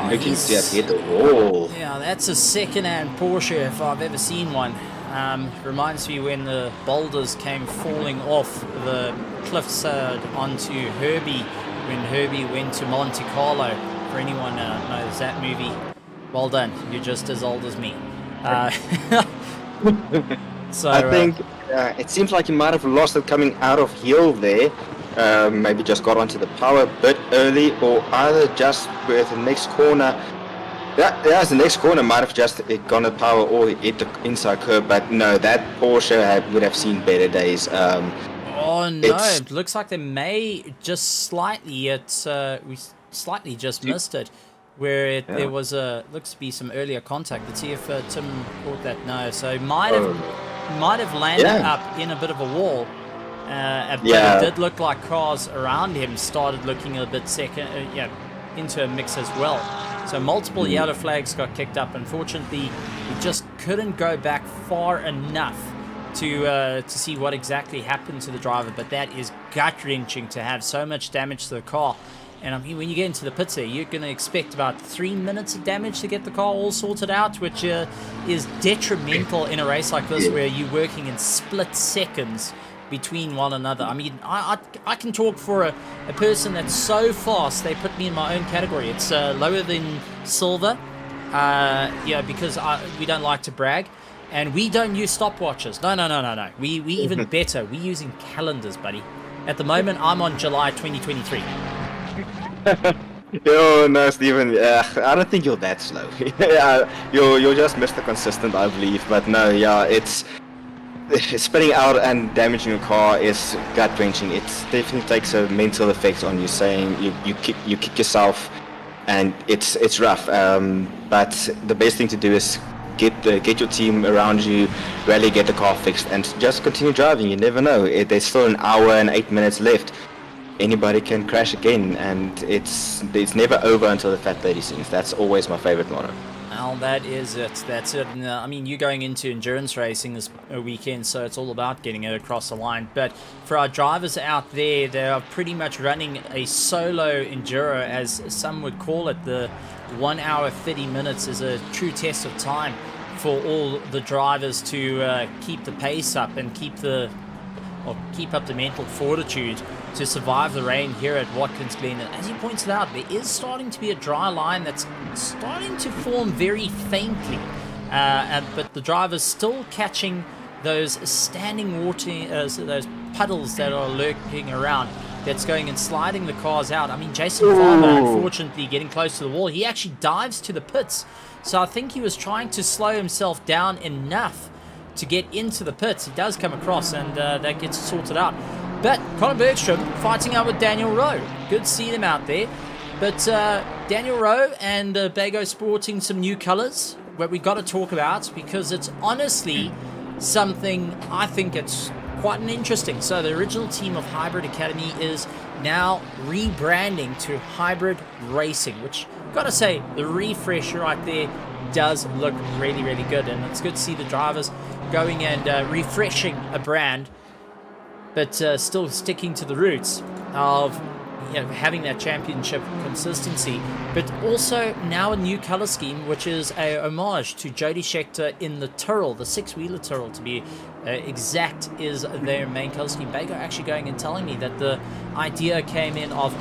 looking to hit the wall. Yeah, that's a second-hand Porsche if I've ever seen one. Reminds me when the boulders came falling off the cliffside onto Herbie when Herbie went to Monte Carlo. For anyone knows that movie, well done. You're just as old as me. So I think it seems like he might have lost it coming out of heel there. Maybe just got onto the power a bit early, or either just with the next corner. Yeah, the next corner might have just gone to power or hit the inside curb, but no, that Porsche would have seen better days. Oh no, it looks like they may just slightly, we slightly just missed it, where there was looks to be some earlier contact. Let's see if Tim caught that. No, so might have landed up in a bit of a wall. But it did look like cars around him started looking a bit into a mix as well. So multiple yellow flags got kicked up. Unfortunately, we just couldn't go back far enough to see what exactly happened to the driver. But that is gut-wrenching to have so much damage to the car. And I mean, when you get into the pits here, you're going to expect about 3 minutes of damage to get the car all sorted out, which is detrimental in a race like this where you're working in split seconds between one another. I mean, I can talk for a person that's so fast, they put me in my own category. It's lower than silver, because we don't like to brag. And we don't use stopwatches. No. We even better. We're using calendars, buddy. At the moment, I'm on July 2023. Oh no, Stephen. I don't think you're that slow. You're just Mr. Consistent, I believe. But no, it's spinning out and damaging your car is gut wrenching. It definitely takes a mental effect on you. Saying you kick yourself, and it's rough. But the best thing to do is get your team around you, really get the car fixed, and just continue driving. You never know. There's still an hour and 8 minutes left. Anybody can crash again, and it's never over until the Fat 30 sings. That's always my favorite motto. Well, that is it. That's it. And, I mean, you're going into endurance racing this weekend, so it's all about getting it across the line. But for our drivers out there, they are pretty much running a solo enduro, as some would call it. The 1 hour 30 minutes is a true test of time for all the drivers to keep the pace up and keep up the mental fortitude to survive the rain here at Watkins Glen. And as he pointed out, there is starting to be a dry line that's starting to form very faintly but the driver's still catching those standing water, so those puddles that are lurking around, that's going and sliding the cars out. I mean, Jason Farmer, unfortunately, getting close to the wall. He actually dives to the pits. So I think he was trying to slow himself down enough to get into the pits. He does come across, and that gets sorted out. But Conor Bergstrom fighting out with Daniel Rowe. Good to see them out there. But Daniel Rowe and Bago sporting some new colors that we got to talk about, because it's honestly something I think it's quite an interesting. So the original team of Hybrid Academy is now rebranding to Hybrid Racing, which, gotta say, the refresh right there does look really, really good. And it's good to see the drivers going and refreshing a brand, but still sticking to the roots of, you know, having that championship consistency, but also now a new color scheme, which is a homage to Jody Scheckter in the Tyrrell, the six-wheeler Tyrrell to be exact, is their main color scheme. Bago actually going and telling me that the idea came in of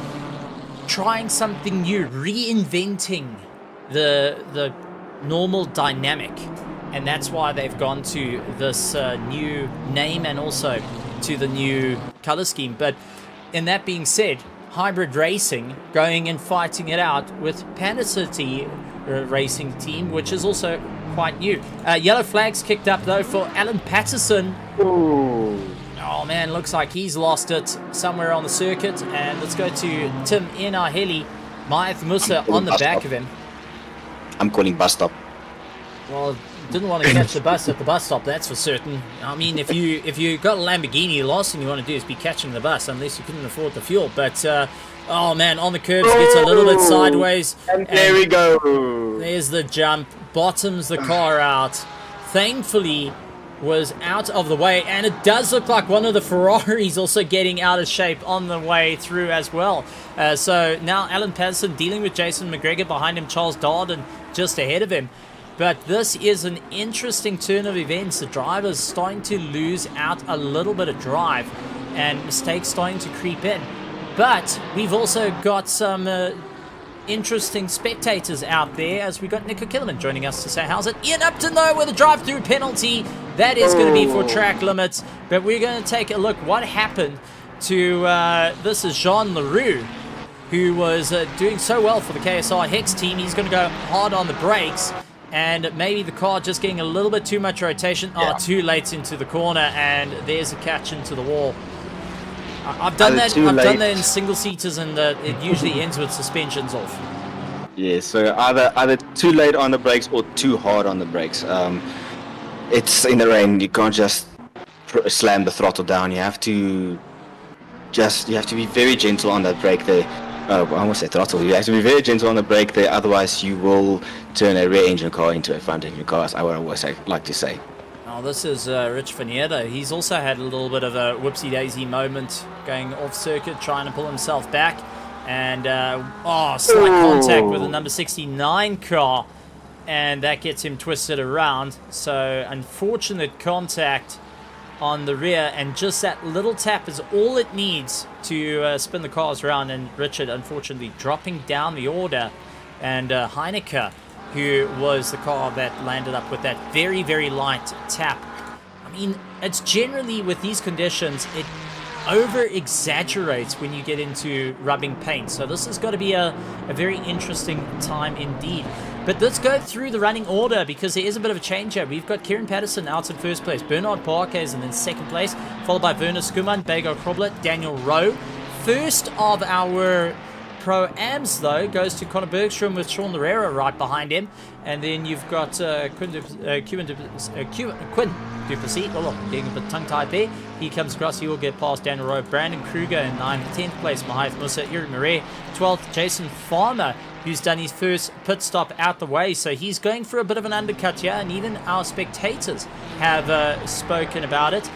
trying something new, reinventing the normal dynamic, and that's why they've gone to this new name and also to the new color scheme. But in that being said, Hybrid Racing going and fighting it out with Panda City Racing Team, which is also quite new. Yellow flags kicked up though for Alan Patterson. Oh man, looks like he's lost it somewhere on the circuit. And let's go to Tim in our heli. Maeth Musa on the back of him. I'm calling bus stop. Well, didn't want to catch the bus at the bus stop, that's for certain. I mean, if you got a Lamborghini, the last thing you want to do is be catching the bus, unless you couldn't afford the fuel. But oh man, on the curbs, gets a little bit sideways, and there we go. There's the jump, bottoms the car out. Thankfully was out of the way, and it does look like one of the Ferraris also getting out of shape on the way through as well. So now Alan Patterson dealing with Jason McGregor behind him, Charles Darden just ahead of him. But this is an interesting turn of events. The driver's starting to lose out a little bit of drive, and mistakes starting to creep in. But we've also got some interesting spectators out there, as we got Nico Killerman joining us to say how's it. Ian Upton though with a drive-through penalty. That is going to be for track limits. But we're going to take a look what happened to, this is Jean Leroux, who was doing so well for the KSR Hex team. He's going to go hard on the brakes. And maybe the car just getting a little bit too much rotation. Oh, too late into the corner, and there's a catch into the wall. I've done that. I've done that in single seaters, and it usually ends with suspensions off. Yeah, so either too late on the brakes or too hard on the brakes. It's in the rain. You can't just slam the throttle down. You have to be very gentle on that brake there. I almost said throttle. You have to be very gentle on the brake there, otherwise you will turn a rear engine car into a front engine car, as I would always like to say. Oh, this is Rich Fanietta. He's also had a little bit of a whoopsie-daisy moment going off circuit, trying to pull himself back. And, slight contact with the number 69 car. And that gets him twisted around. So, unfortunate contact on the rear, and just that little tap is all it needs to spin the cars around. And Richard, unfortunately, dropping down the order. And Heineke, who was the car that landed up with that very, very light tap. I mean, it's generally with these conditions, it over-exaggerates when you get into rubbing paint. So this has got to be a very interesting time indeed. But let's go through the running order, because there is a bit of a change here. We've got Kieran Patterson out in first place, Bernard Parkes in second place, followed by Werner Skuman, Bago Kroblet, Daniel Rowe. First of our Pro-Ams, though, goes to Conor Bergstrom with Sean Larrera right behind him. And then you've got Quinn Duplessis. Oh, getting a bit tongue-tied there. He comes across. He will get past Daniel Rowe. Brandon Kruger in 9th. 10th place, Mahath Musa. Iri Marais. 12th, Jason Farmer, who's done his first pit stop out the way. So he's going for a bit of an undercut here. And even our spectators have spoken about it.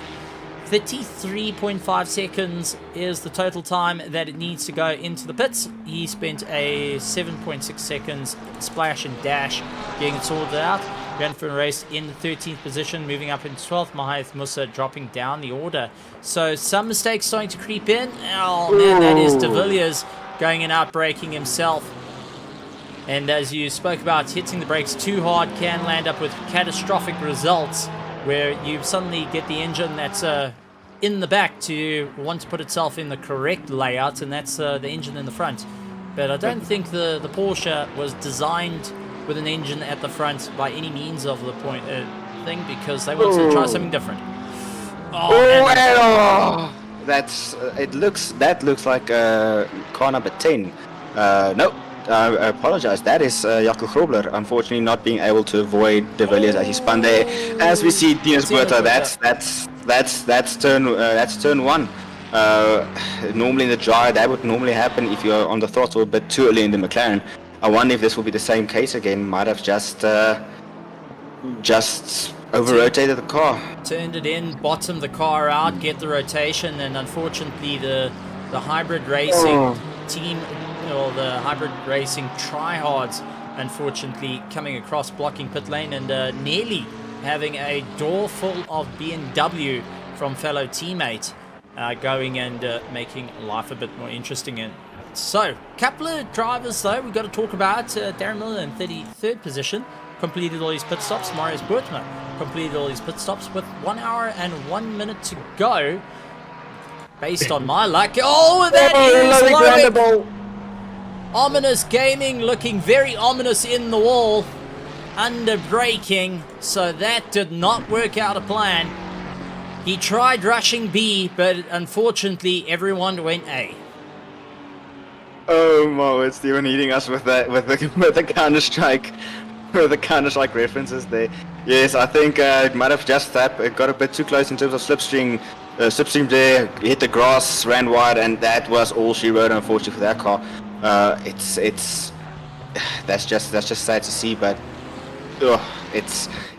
33.5 seconds is the total time that it needs to go into the pits. He spent a 7.6 seconds splash and dash getting it sorted out. Ran for a race in the 13th position, moving up into 12th. Mahath Musa dropping down the order. So some mistakes starting to creep in. Oh man, that is De Villiers going and out braking himself. And as you spoke about, hitting the brakes too hard can land up with catastrophic results, where you suddenly get the engine that's in the back to want to put itself in the correct layout, and that's the engine in the front. But I don't think the Porsche was designed with an engine at the front by any means of the point thing, because they wanted to try something different. That looks like car number 10. No, I apologize. That is Jaco Grobler, unfortunately not being able to avoid De Villiers as he spun there. As we see Tienus Botha, that's turn 1. Normally in the dry, that would normally happen if you're on the throttle a bit too early in the McLaren. I wonder if this will be the same case again. Might have just over-rotated the car. Turned it in, bottomed the car out, get the rotation, and unfortunately the hybrid racing team, or the hybrid racing tryhards, unfortunately coming across, blocking pit lane, and nearly having a door full of BMW from fellow teammate going and making life a bit more interesting. And so, couple of drivers though we've got to talk about. Darren Miller in 33rd position, completed all his pit stops. Marius Boertma completed all his pit stops with 1 hour and 1 minute to go. Based on my luck, that is Loic. Ominous Gaming looking very ominous in the wall, under braking, so that did not work out a plan. He tried rushing B, but unfortunately everyone went A. Oh my word, Stephen eating us with the Counter-Strike, with the Counter-Strike references there. Yes, I think it might have just got a bit too close in terms of slipstream. Slipstream there, hit the grass, ran wide, and that was all she wrote, unfortunately, for that car. That's just sad to see, but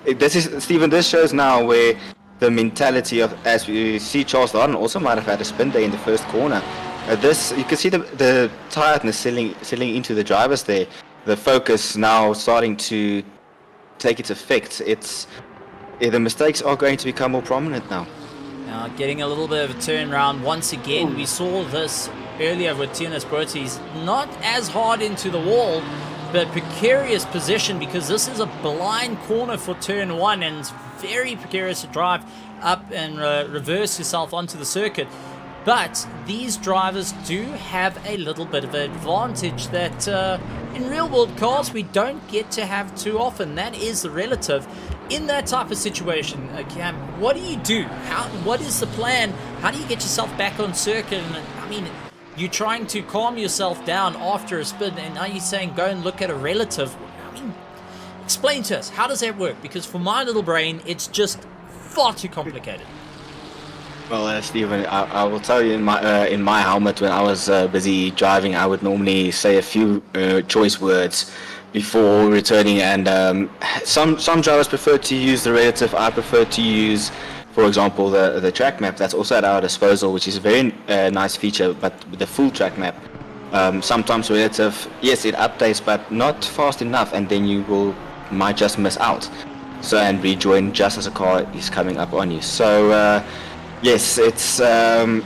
this shows now where the mentality of, as we see, Charles Darden also might have had a spin day in the first corner. You can see the tiredness settling into the drivers there. The focus now starting to take its effect. The mistakes are going to become more prominent now. Now getting a little bit of a turnaround once again. We saw this earlier with Tienus Botha. He's not as hard into the wall, but precarious position, because this is a blind corner for turn 1, and it's very precarious to drive up and reverse yourself onto the circuit. But these drivers do have a little bit of an advantage that in real world cars we don't get to have too often. That is the relative. In that type of situation, Cam, what do you do? What is the plan? How do you get yourself back on circuit? And I mean, you're trying to calm yourself down after a spin, and now you're saying go and look at a relative. I mean, explain to us, how does that work? Because for my little brain, it's just far too complicated. Well, Stephen, I will tell you, in my helmet, when I was busy driving, I would normally say a few choice words before returning, and some drivers prefer to use the relative. I prefer to use, for example, the track map that's also at our disposal, which is a very nice feature, but with the full track map. Sometimes relative, yes, it updates, but not fast enough, and then you might just miss out. So, and rejoin just as a car is coming up on you. So yes, it's a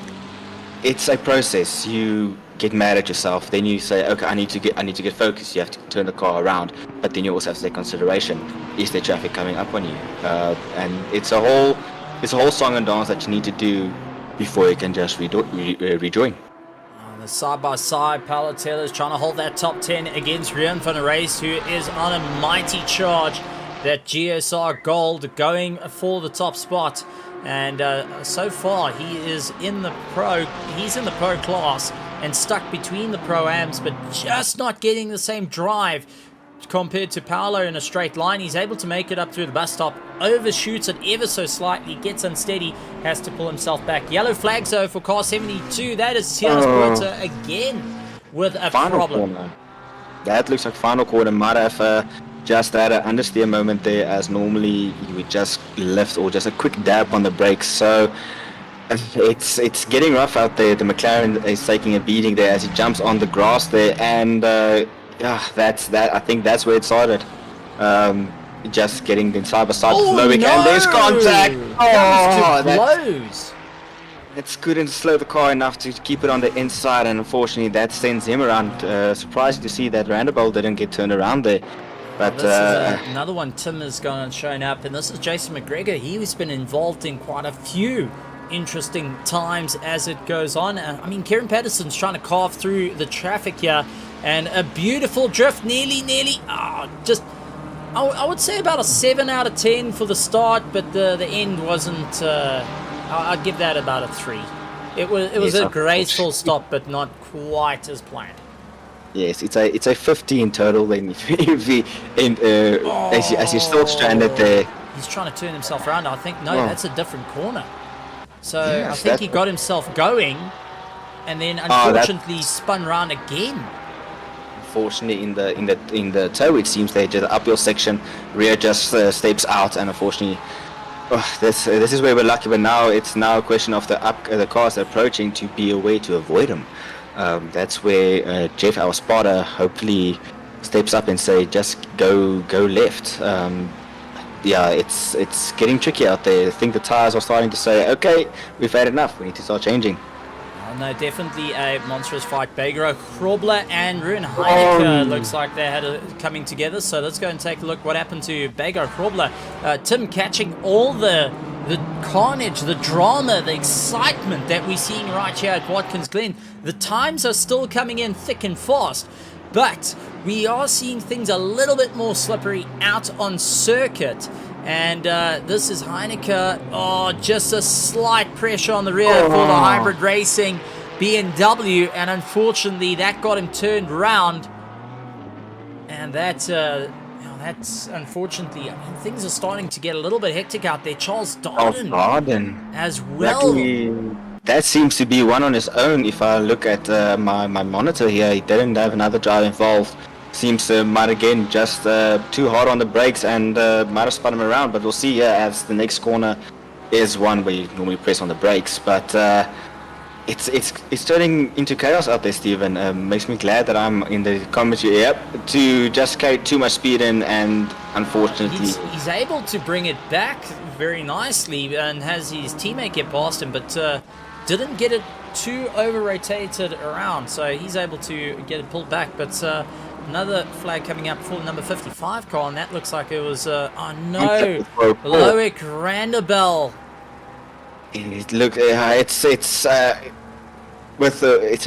process. You get mad at yourself, then you say, okay, I need to get focused. You have to turn the car around, but then you also have to take consideration: is there traffic coming up on you? And it's a whole song and dance that you need to do before you can just rejoin. The side-by-side, Paulo Taylor's trying to hold that top 10 against Rian van der Race, who is on a mighty charge. That GSR Gold going for the top spot, and so far he is in the pro. He's in the pro class and stuck between the pro-ams, but just not getting the same drive compared to Paulo in a straight line. He's able to make it up through the bus stop, overshoots it ever so slightly, gets unsteady, has to pull himself back. Yellow flags though for car 72. That is Tienus Botha again with a final problem. Corner. That looks like final corner. Might have just had an understeer moment there, as normally you would just lift or just a quick dab on the brakes. So it's getting rough out there. The McLaren is taking a beating there as he jumps on the grass there, and I think that's where it started. Just getting the side by side with Loic, and there's contact. it's couldn't slow the car enough to keep it on the inside, and unfortunately that sends him around. Surprising to see that Randall didn't get turned around there. But this is another one. Tim has gone and shown up, and this is Jason McGregor. He's been involved in quite a few interesting times as it goes on. I mean, Kieran Patterson's trying to carve through the traffic here, and a beautiful drift, nearly, just, I would say about a 7 out of 10 for the start, but the end wasn't, I'd give that about a 3. It was a graceful stop, but not quite as planned. Yes, it's a 15 total then, as you're still stranded there. He's trying to turn himself around. I think, no, that's a different corner. So yes, I think he got himself going, and then unfortunately spun around again. Unfortunately, in the toe, it seems they just the uphill section, rear just steps out, and unfortunately, this is where we're lucky. But now it's a question of the cars approaching to be a way to avoid them. That's where Jeff, our spotter, hopefully steps up and say, just go left. Yeah, it's getting tricky out there. I think the tires are starting to say, okay, we've had enough. We need to start changing. Oh, no, definitely a monstrous fight. Begero, Krobler, and Ruin Heineke looks like they had a coming together. So let's go and take a look what happened to Begero, Krobler. Tim catching all the carnage, the drama, the excitement that we're seeing right here at Watkins Glen. The times are still coming in thick and fast, but we are seeing things a little bit more slippery out on circuit. And this is Heineke. Oh, just a slight pressure on the rear for the hybrid racing BMW, and unfortunately that got him turned around. And that's unfortunately, I mean, things are starting to get a little bit hectic out there. Charles Darden as well. Luckily, that seems to be one on his own. If I look at my monitor here, he didn't have another driver involved. Seems might again just too hard on the brakes and might have spun him around. But we'll see here as the next corner is one where you normally press on the brakes. But it's turning into chaos out there, Stephen. Makes me glad that I'm in the commentary to just carry too much speed in, and unfortunately he's able to bring it back very nicely and has his teammate get past him, but didn't get it too over rotated around, so he's able to get it pulled back. But another flag coming up for the number 55 car, and that looks like it was Loic Randabel. It's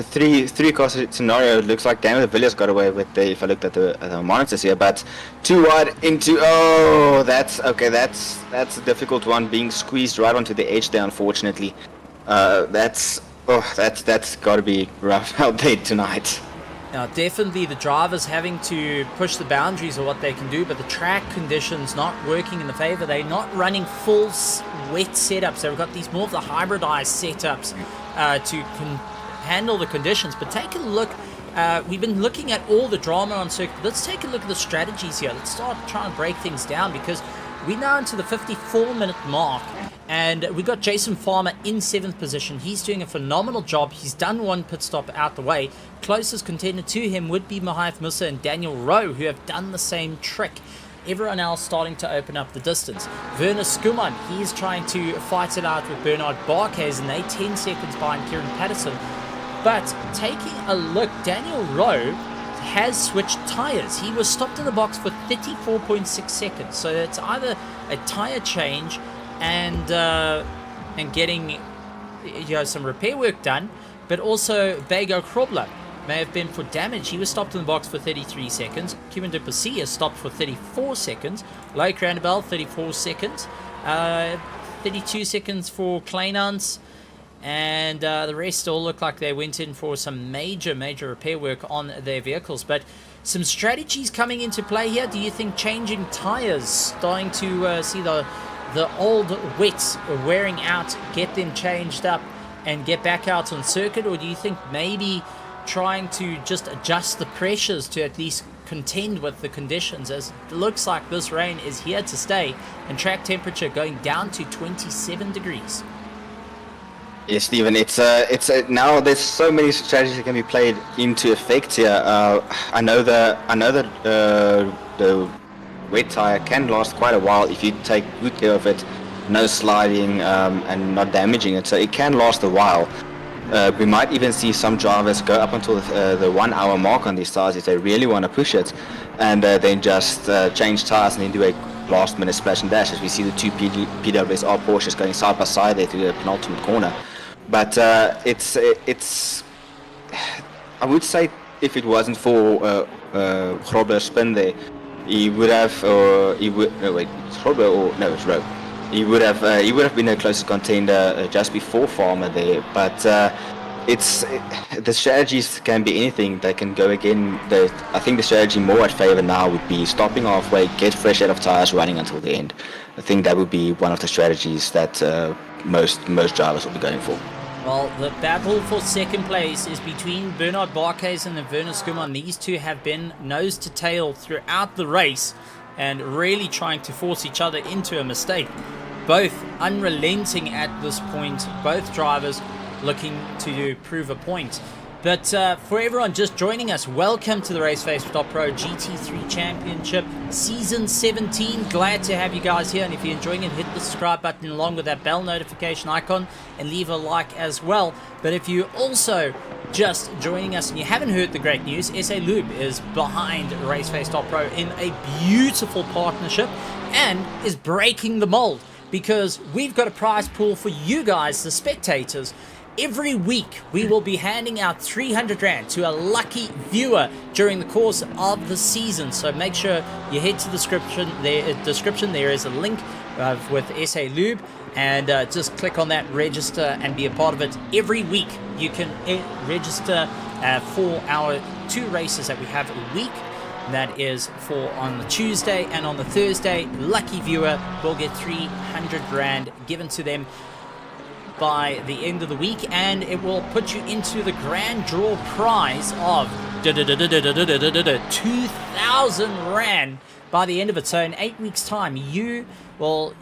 a three car scenario. It looks like Daniel Villiers got away with the, if I looked at the monitors here, but too wide into, that's a difficult one, being squeezed right onto the edge there, unfortunately. That's got to be rough out there tonight. Now, definitely the drivers having to push the boundaries of what they can do, but the track conditions not working in the favor. They're not running full wet setups. They've got these more of the hybridized setups to handle the conditions. But take a look. We've been looking at all the drama on circuit. Let's take a look at the strategies here. Let's start trying to break things down, because we're now into the 54-minute mark. And we got Jason Farmer in 7th position. He's doing a phenomenal job. He's done one pit stop out the way. Closest contender to him would be Mahaif Musa and Daniel Rowe, who have done the same trick. Everyone else starting to open up the distance. Werner Skuman, he's trying to fight it out with Bernard Barkes, and they 10 seconds behind Kieran Patterson. But taking a look, Daniel Rowe has switched tires. He was stopped in the box for 34.6 seconds. So it's either a tire change and getting some repair work done, but also Bego Krobler may have been for damage. He was stopped in the box for 33 seconds. Kevin Duplessis is stopped for 34 seconds. Loic Randabel 34 seconds. 32 seconds for Kleinans. And the rest all look like they went in for some major repair work on their vehicles. But some strategies coming into play here. Do you think changing tires, starting to see the old wets wearing out, get them changed up and get back out on circuit? Or do you think maybe trying to just adjust the pressures to at least contend with the conditions, as it looks like this rain is here to stay and track temperature going down to 27 degrees? Yes, Stephen, it's now there's so many strategies that can be played into effect here. I know that the wet tire can last quite a while if you take good care of it. no sliding, and not damaging it, so it can last a while. We might even see some drivers go up until the 1 hour mark on these tires if they really want to push it, and then just change tires and then do a last minute splash and dash, as we see the two PWSR Porsches going side by side there through the penultimate corner. But it's I would say if it wasn't for Grobler's spin there, he would have, it's Grobler or no, it's Rowe. He would have been a closest contender just before Farmer there. But the strategies can be anything. They can go again. I think the strategy more at favor now would be stopping halfway, get fresh set of tires, running until the end. I think that would be one of the strategies that most drivers will be going for. Well, the battle for second place is between Bernard Barkhuis and Werner Schumann. These two have been nose to tail throughout the race and really trying to force each other into a mistake. Both unrelenting at this point, both drivers looking to prove a point. But for everyone just joining us, welcome to the RaceFace.Pro GT3 Championship Season 17. Glad to have you guys here, and if you're enjoying it, hit the subscribe button along with that bell notification icon and leave a like as well. But if you're also just joining us and you haven't heard the great news, SA Lube is behind RaceFace.Pro in a beautiful partnership and is breaking the mold, because we've got a prize pool for you guys, the spectators. Every week we will be handing out 300 Rand to a lucky viewer during the course of the season. So make sure you head to the description. There is a link with SA Lube, and just click on that, register, and be a part of it. Every week you can register for our 2 races that we have a week. That is for on the Tuesday and on the Thursday. Lucky viewer will get 300 Rand given to them by the end of the week, and it will put you into the grand draw prize of 2,000 Rand by the end of it. So in 8 weeks time you will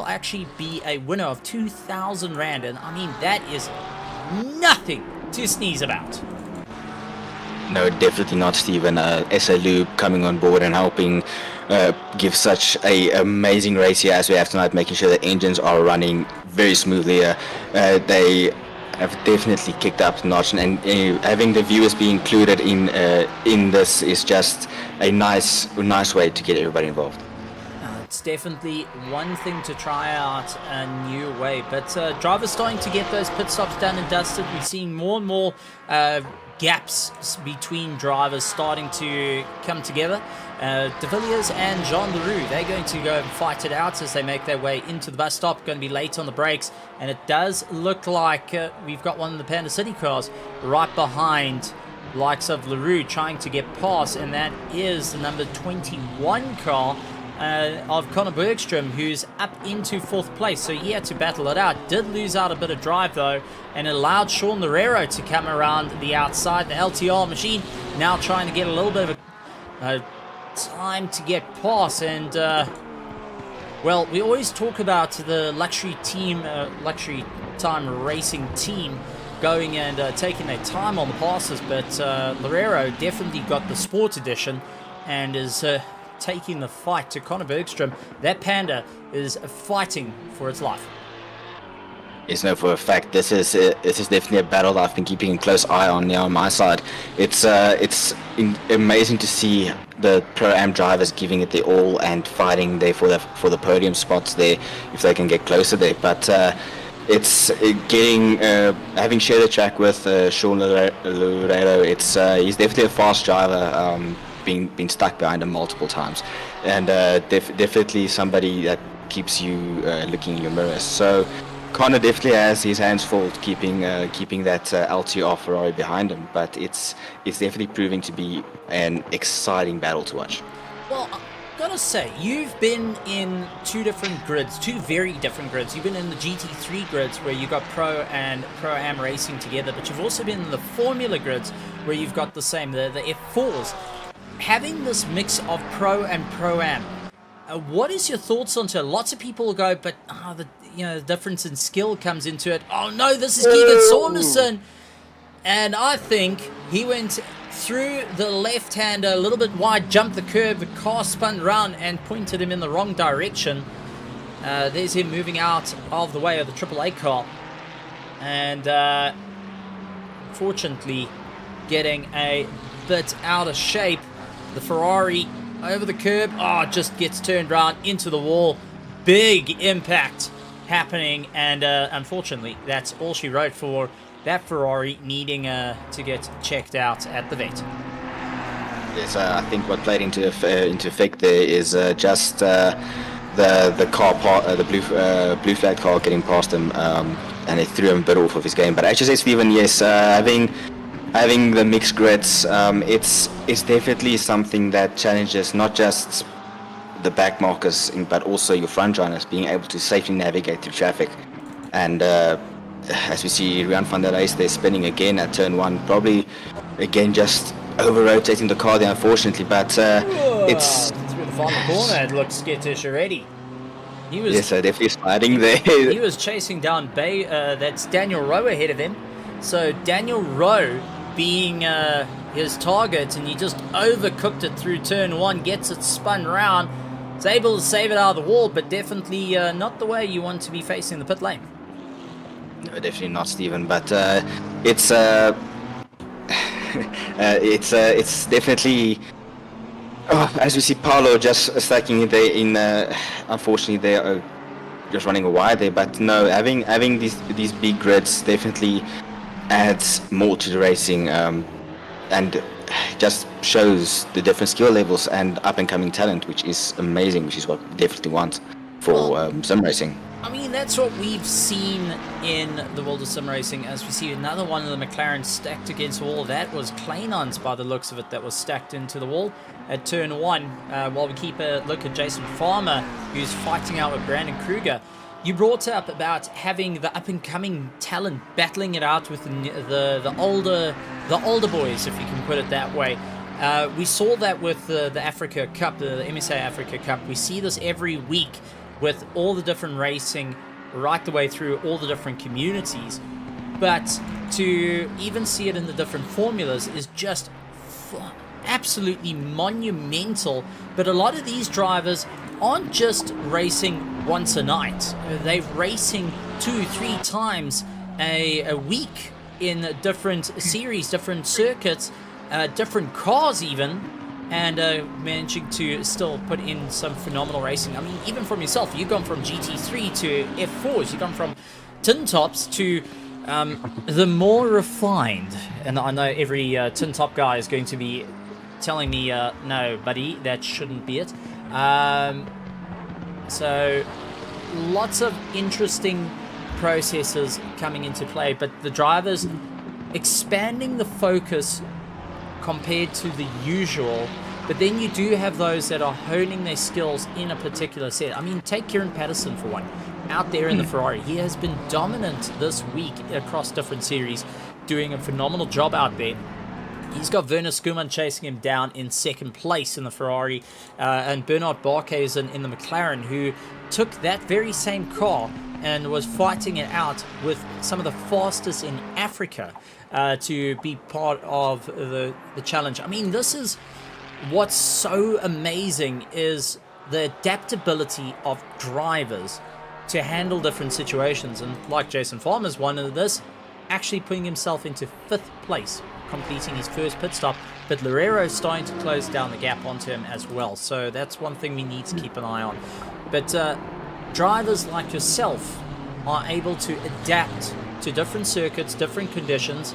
actually be a winner of 2,000 Rand, and I mean that is nothing to sneeze about. No, definitely not, Stephen. SA Lube coming on board and helping give such a amazing race here as we have tonight, making sure that engines are running very smoothly. They have definitely kicked up notch, and having the viewers be included in this is just a nice way to get everybody involved. It's definitely one thing to try out a new way, but drivers starting to get those pit stops done and dusted. We're seeing more and more gaps between drivers starting to come together. De Villiers and Jean Leroux, they're going to go and fight it out as they make their way into the bus stop. Going to be late on the brakes, and it does look like we've got one of the Panda City cars right behind likes of Leroux trying to get past, and that is the number 21 car of Conor Bergstrom, who's up into 4th place. So he had to battle it out. Did lose out a bit of drive though, and allowed Sean Loureiro to come around the outside. The LTR machine now trying to get a little bit of a time to get past, and well, we always talk about the luxury time racing team going and taking their time on the passes, but Loureiro definitely got the sport edition and is taking the fight to Conor Bergstrom. That Panda is fighting for its life. Yes, no, for a fact, this is definitely a battle that I've been keeping a close eye on now on my side. It's amazing to see the Pro-Am drivers giving it their all and fighting there for the podium spots there if they can get closer there. But it's getting having shared the track with Sean Loureiro. He's definitely a fast driver. Been stuck behind him multiple times, and definitely somebody that keeps you looking in your mirrors. So Conor definitely has his hands full keeping that LTR Ferrari behind him, but it's definitely proving to be an exciting battle to watch. Well, I've got to say, you've been in 2 different grids, 2 very different grids. You've been in the GT3 grids where you got Pro and Pro-Am racing together, but you've also been in the Formula grids where you've got the same, the F4s. Having this mix of Pro and Pro-Am, what is your thoughts on it? Lots of people go, but the difference in skill comes into it. Oh no, this is Keegan Saunderson, and I think he went through the left-hander a little bit wide, jumped the curb, the car spun round and pointed him in the wrong direction. There's him moving out of the way of the AAA car. And fortunately getting a bit out of shape. The Ferrari over the curb. Oh, just gets turned around into the wall. Big impact happening. And unfortunately, that's all she wrote for that Ferrari needing to get checked out at the vet. Yes, I think what played into effect there is just the car part, the blue flag car getting past him, and it threw him a bit off of his game. But as you say, Stephen, yes, having the mixed grids, it's definitely something that challenges not just the back markers, but also your front runners being able to safely navigate through traffic. And as we see Rian van der Reis, they're spinning again at turn 1, probably again just over-rotating the car there, unfortunately, but it's through the final corner. It looks skittish already. He was, yes, definitely sliding there. He was chasing down that's Daniel Rowe ahead of him. So Daniel Rowe being his target, and he just overcooked it through turn 1, gets it spun round, is able to save it out of the wall, but definitely not the way you want to be facing the pit lane. No, definitely not, Stephen, but it's definitely, as we see Paolo just stacking it there in, unfortunately they are just running wide there, but no, having these big grids definitely adds more to the racing, and just shows the different skill levels and up and coming talent, which is amazing, which is what we definitely want for sim racing. I mean, that's what we've seen in the world of sim racing, as we see another one of the McLarens stacked against the wall. That was Kleinon's, by the looks of it, that was stacked into the wall at turn 1. While we keep a look at Jason Farmer, who's fighting out with Brandon Kruger. You brought up about having the up-and-coming talent battling it out with the older boys, if you can put it that way. We saw that with the Africa Cup, the MSA Africa Cup. We see this every week with all the different racing right the way through all the different communities. But to even see it in the different formulas is just absolutely monumental. But a lot of these drivers aren't just racing once a night. They're racing 2-3 times a week in different series, different circuits, different cars even, and managing to still put in some phenomenal racing. I mean, even from yourself, you've gone from GT3 to F4s, you've gone from tin tops to the more refined. And I know every tin top guy is going to be telling me, no, buddy, that shouldn't be it. So lots of interesting processes coming into play, but the drivers expanding the focus compared to the usual. But then you do have those that are honing their skills in a particular set. I mean, take Kieran Patterson for one, out there in the Ferrari. He has been dominant this week across different series, doing a phenomenal job out there. He's got Werner Skuman chasing him down in second place in the Ferrari, and Bernard Barkhuizen in the McLaren, who took that very same car and was fighting it out with some of the fastest in Africa to be part of the challenge. I mean, this is what's so amazing, is the adaptability of drivers to handle different situations. And like Jason Farmer's one of this, actually putting himself into 5th place, completing his first pit stop, but Lourero's starting to close down the gap onto him as well. So that's one thing we need to keep an eye on. But drivers like yourself are able to adapt to different circuits, different conditions,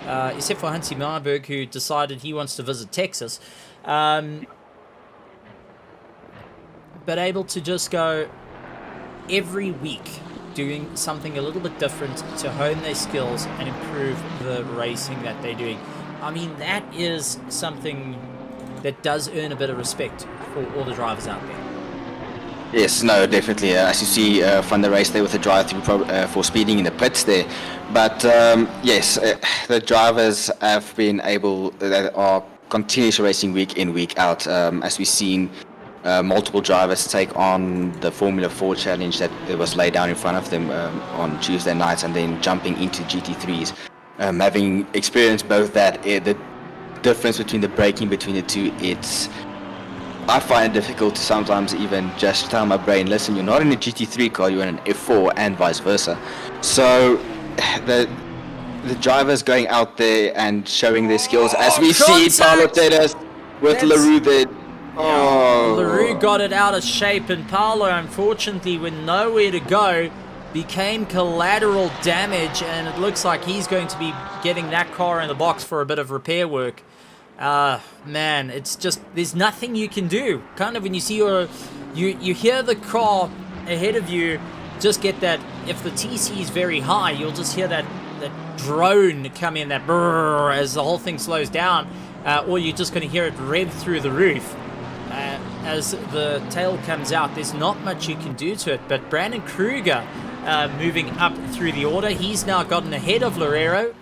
except for Hansi Marburg, who decided he wants to visit Texas. But able to just go every week doing something a little bit different to hone their skills and improve the racing that they're doing. I mean, that is something that does earn a bit of respect for all the drivers out there. Yes, no, definitely. As you see, Van der Reis there with the drive-through for speeding in the pits there. But yes, the drivers have been able, that are continuously racing week in, week out. As we've seen multiple drivers take on the Formula 4 challenge that was laid down in front of them on Tuesday nights, and then jumping into GT3s. Having experienced both that, the difference between the braking between the two, I find it difficult to sometimes even just tell my brain, listen, you're not in a GT3 car, you're in an F4 and vice versa. So the drivers going out there and showing their skills, as we see Paulo Teles with LaRue there. Oh, LaRue got it out of shape, and Paulo, unfortunately, with nowhere to go, became collateral damage, and it looks like he's going to be getting that car in the box for a bit of repair work. Man, it's just, there's nothing you can do. Kind of when you see you hear the car ahead of you, just get that, if the TC is very high, you'll just hear that drone come in, that brrr, as the whole thing slows down, or you're just going to hear it rev through the roof. As the tail comes out, there's not much you can do to it, but Brandon Kruger moving up through the order. He's now gotten ahead of Loureiro.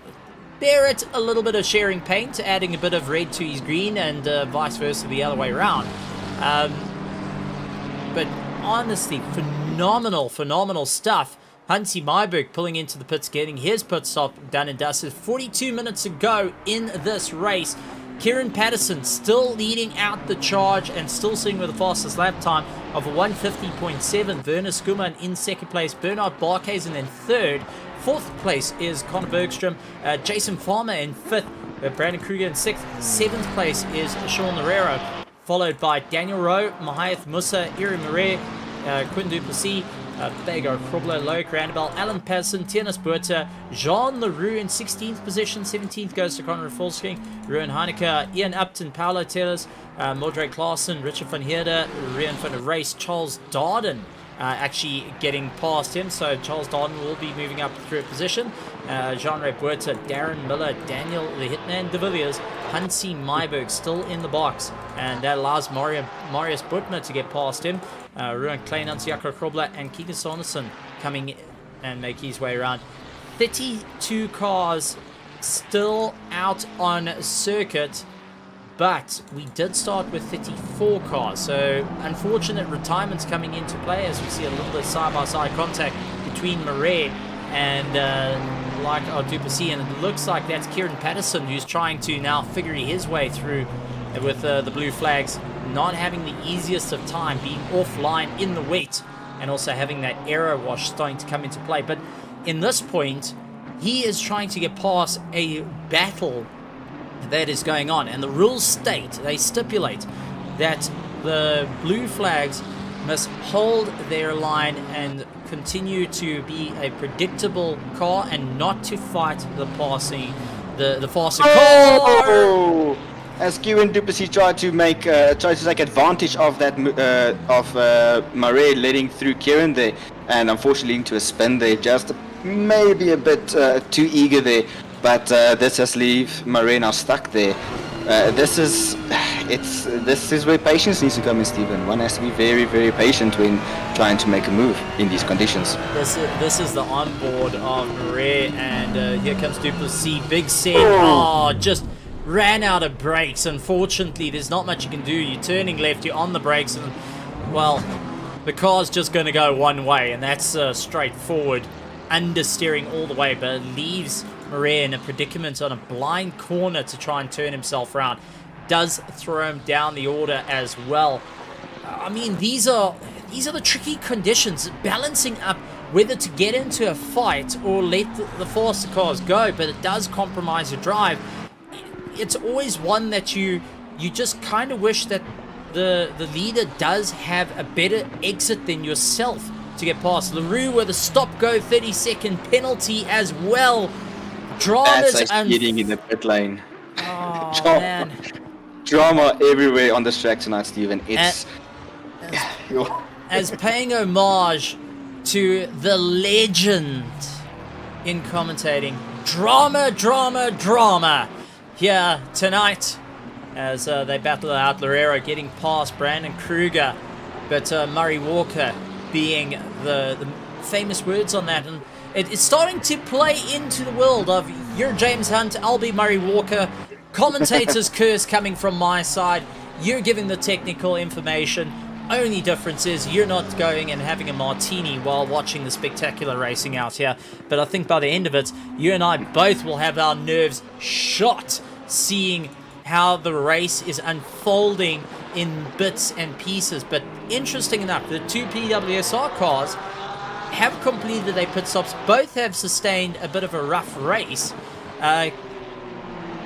Barrett a little bit of sharing paint, adding a bit of red to his green, and vice versa the other way around. But honestly, phenomenal stuff. Hansi Myburg pulling into the pits, getting his pit stop done and dusted. 42 minutes to go in this race. Kieran Patterson still leading out the charge and still sitting with the fastest lap time of 150.7. Werner Skuman in second place. Bernard Barkhuizen in third. Fourth place is Connor Bergstrom. Jason Farmer in fifth. Brandon Kruger in sixth. Seventh place is Sean Loureiro, followed by Daniel Rowe, Mahath Musa, Iri Marais, Quinn Duplessis, Bago Krobler, Loic Randabel, Alan Patterson, Tiernas Buerta, Jean LaRue in 16th position. 17th goes to Conor Folsking, Ruan Heineke, Ian Upton, Paulo Teles, Mordred Klaassen, Richard van Heerde, Rian van der Race, Charles Darden actually getting past him, so Charles Darden will be moving up through a position. Jean-Ray Buerta, Darren Miller, Daniel the Hitman de Villiers, Hansi Myburg still in the box, and that allows Marius Butner to get past him. Ruan Kleinans, Jakob Krobler, and Keegan Saunderson coming and make his way around. 32 cars still out on circuit, but we did start with 34 cars, so unfortunate retirements coming into play as we see a little bit of side-by-side contact between Marais and like our Duplessis, and it looks like that's Kieran Patterson who's trying to now figure his way through with the blue flags, not having the easiest of time, being offline in the wet, and also having that aero wash starting to come into play. But in this point, he is trying to get past a battle that is going on, and the rules state, they stipulate that the blue flags must hold their line and continue to be a predictable car and not to fight the passing the faster car. As Kieran Duplessis tried to take advantage of that Marais letting through Kieran there, and unfortunately into a spin there, just maybe a bit too eager there. But this just leaves Marais now stuck there. This is where patience needs to come in, Stephen. One has to be very, very patient when trying to make a move in these conditions. This is the onboard of Marais, and here comes Duplessis. Big set. Oh, just ran out of brakes. Unfortunately, there's not much you can do. You're turning left, you're on the brakes, and, well, the car's just going to go one way, and that's straightforward. Understeering all the way, but it leaves Marais in a predicament on a blind corner to try and turn himself around. Does throw him down the order as well. I mean, these are the tricky conditions, balancing up whether to get into a fight or let the faster cars go, but it does compromise your drive. It's always one that you just kind of wish that the leader does have a better exit than yourself to get past. LaRue with a stop-go 30-second penalty as well. That's getting in the pit lane. Oh, man. Drama everywhere on this track tonight, Stephen. It's as paying homage to the legend in commentating. Drama here tonight as they battle out. Loureiro getting past Brandon Kruger, but Murray Walker being the famous words on that, and it's starting to play into the world of you're James Hunt, I'll be Murray Walker, commentator's curse coming from my side, you're giving the technical information, only difference is you're not going and having a martini while watching the spectacular racing out here. But I think by the end of it, you and I both will have our nerves shot seeing how the race is unfolding in bits and pieces. But interesting enough, the two PWSR cars have completed their pit stops. Both have sustained a bit of a rough race.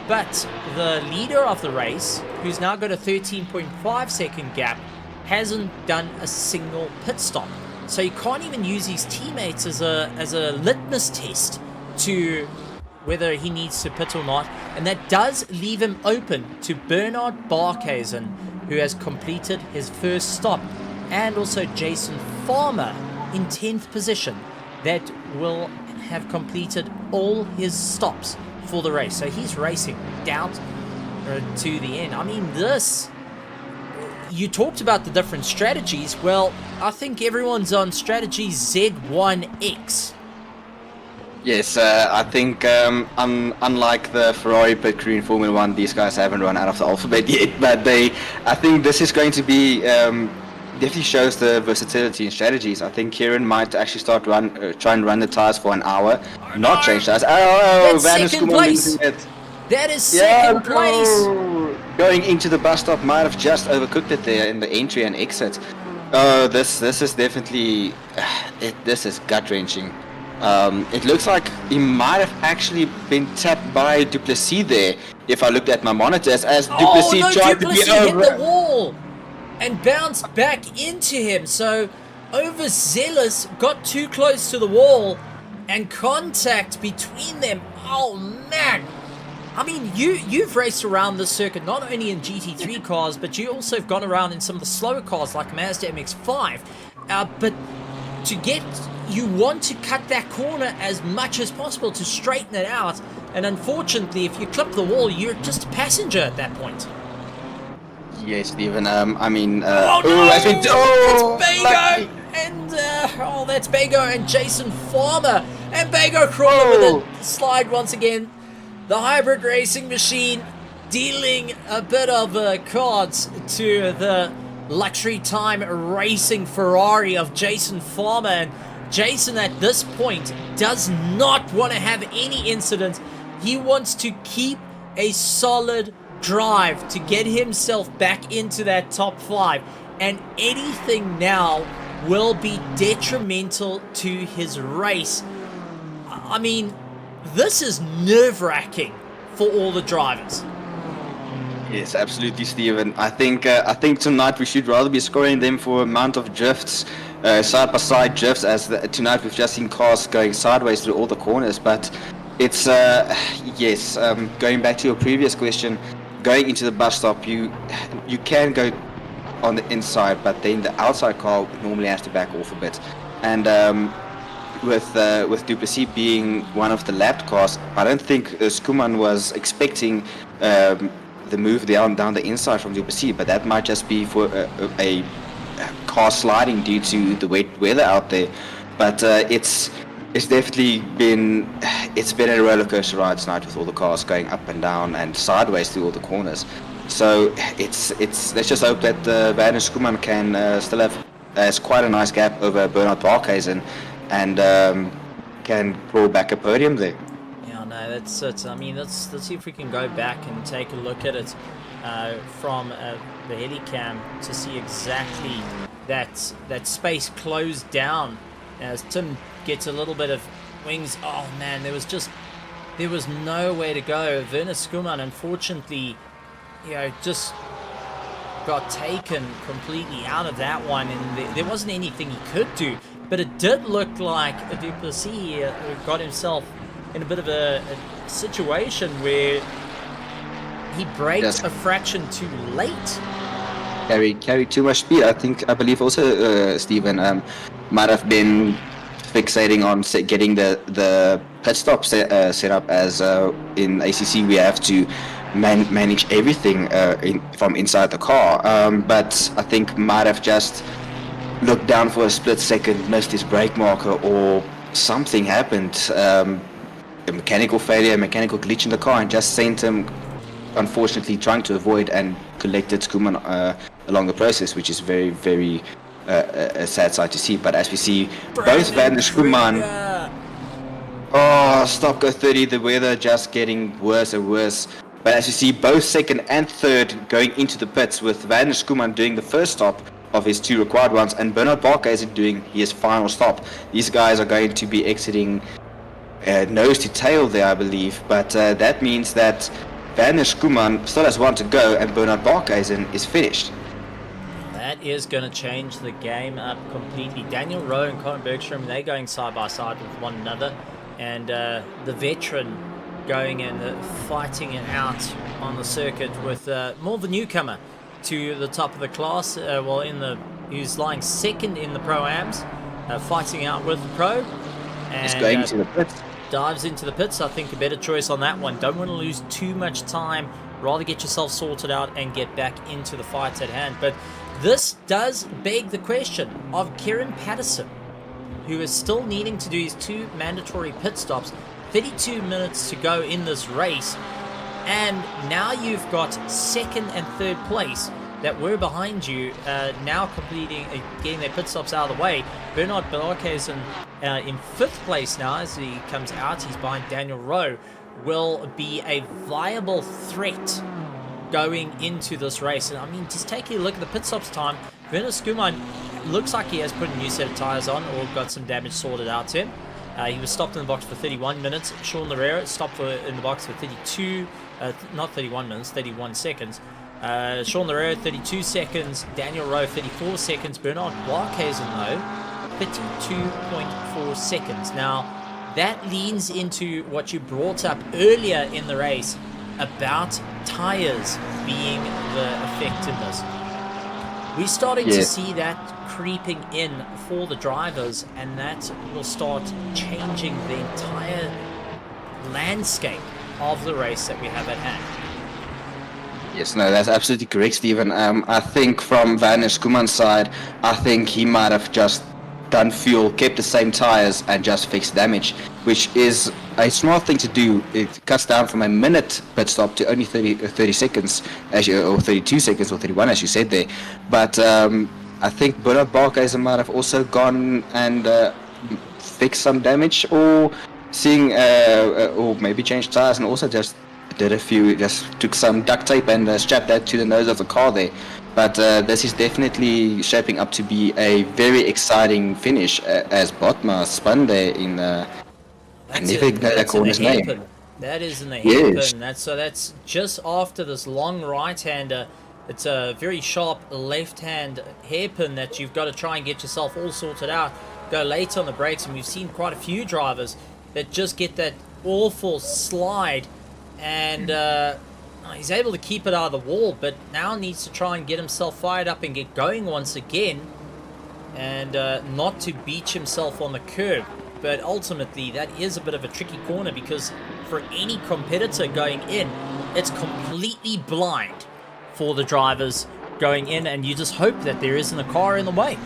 But the leader of the race, who's now got a 13.5 second gap, hasn't done a single pit stop. So you can't even use his teammates as a litmus test to whether he needs to pit or not. And that does leave him open to Bernard Barkhuizen, who has completed his first stop, and also Jason Farmer in 10th position, that will have completed all his stops for the race. So he's racing down to the end. I mean, this, you talked about the different strategies. Well, I think everyone's on strategy Z1X. Yes, I think unlike the Ferrari pit crew in Formula 1, these guys haven't run out of the alphabet yet, but I think this is going to be definitely shows the versatility in strategies. I think Kieran might actually start try and run the tires for an hour, not change tires. Oh, that's second place. That is second place. Going into the bus stop, might have just overcooked it there in the entry and exit. Oh, this is definitely this is gut wrenching. It looks like he might have actually been tapped by Duplessis there. If I looked at my monitors, as Duplessis tried to be over, hit the wall and bounced back into him. So overzealous, got too close to the wall, and contact between them. Oh man! I mean, you've raced around this circuit not only in GT3 cars, but you also have gone around in some of the slower cars like Mazda MX-5. But to get, you want to cut that corner as much as possible to straighten it out. And unfortunately, if you clip the wall, you're just a passenger at that point. Yes, Stephen. I mean, oh no! It's Bago! Lucky. And that's Bago and Jason Farmer. And Bago crawling with a slide once again. The hybrid racing machine dealing a bit of cards to the luxury time racing Ferrari of Jason Farmer. And Jason at this point does not want to have any incidents. He wants to keep a solid drive to get himself back into that top 5, and anything now will be detrimental to his race. I mean, this is nerve-wracking for all the drivers. Yes, absolutely, Stephen. I think tonight we should rather be scoring them for amount of drifts, side-by-side drifts, as tonight we've just seen cars going sideways through all the corners. But it's yes. Going back to your previous question, going into the bus stop, you can go on the inside, but then the outside car normally has to back off a bit. And with Duplessis being one of the lapped cars, I don't think Skuman was expecting the move down the inside from Duplessis, but that might just be for a car sliding due to the wet weather out there. But it's definitely been a roller coaster ride tonight with all the cars going up and down and sideways through all the corners. So it's let's just hope that Van Skuman can still has quite a nice gap over Bernard Barkhuizen and can claw back a podium there. Yeah, no, that's it. I mean, let's see if we can go back and take a look at it from the helicam to see exactly that space closed down as Tim gets a little bit of wings. Oh man, there was nowhere to go. Werner Skuman, unfortunately, just got taken completely out of that one, and there wasn't anything he could do. But it did look like Duplessis got himself in a bit of a situation where he braked a fraction too late. Carry too much speed. I believe also Stephen might have been fixating on getting the pit stop set up, as in ACC we have to manage everything from inside the car. But I think might have just looked down for a split second, missed his brake marker, or something happened. A mechanical failure, a mechanical glitch in the car, and just sent him, unfortunately, trying to avoid and collected Skuman along the process, which is very, very a sad sight to see. But as we see, both Van der Skuman, stop go 30, the weather just getting worse and worse. But as you see, both second and third going into the pits, with Van der Schoeman doing the first stop of his 2 required ones, and Bernard Barkhuizen doing his final stop. These guys are going to be exiting nose to tail there, I believe. But that means that Van der Schoeman still has 1 to go, and Bernard Barkhuizen is finished. That is going to change the game up completely. Daniel Rowe and Colin Bergstrom, they're going side by side with one another. And the veteran going and fighting it out on the circuit with more of a newcomer to the top of the class. He's lying second in the Pro-Ams, fighting out with the Pro. And he's going into the pits. Dives into the pits. I think a better choice on that one. Don't want to lose too much time. Rather get yourself sorted out and get back into the fight at hand. But this does beg the question of Kieran Patterson, who is still needing to do his 2 mandatory pit stops. 32 minutes to go in this race, and now you've got second and third place that were behind you now completing, getting their pit stops out of the way. Bernard Barkhuizen in 5th place now as he comes out. He's behind Daniel Rowe. Will be a viable threat going into this race. And I mean, just taking a look at the pit stops time, Werner Schoeman looks like he has put a new set of tyres on or got some damage sorted out to him. He was stopped in the box for 31 minutes. Sean Larrea stopped in the box for 32, not 31 minutes, 31 seconds. Sean Larrea 32 seconds, Daniel Rowe 34 seconds, Bernard Barkhuizen though 52.4 seconds. Now that leans into what you brought up earlier in the race about tyres being the effect in this. We're starting to see that creeping in for the drivers, and that will start changing the entire landscape of the race that we have at hand. Yes, no, that's absolutely correct, Stephen. I think from Van der Schoeman's side, I think he might have just done fuel, kept the same tires, and just fixed damage, which is a smart thing to do. It cuts down from a minute pit stop to only 30 seconds, or 32 seconds, or 31, as you said there. But I think Bernard Barkhuizen might have also gone and fixed some damage, or or maybe changed tires, and also just took some duct tape and strapped that to the nose of the car there. But this is definitely shaping up to be a very exciting finish, as Botma spun there in I never know that corner's name. That is in the hairpin. That's just after this long right-hander. It's a very sharp left-hand hairpin that you've got to try and get yourself all sorted out. Go late on the brakes, and we've seen quite a few drivers that just get that awful slide, and he's able to keep it out of the wall, but now needs to try and get himself fired up and get going once again, and not to beach himself on the curb. But ultimately, that is a bit of a tricky corner, because for any competitor going in, it's completely blind for the drivers going in, and you just hope that there isn't a car in the way.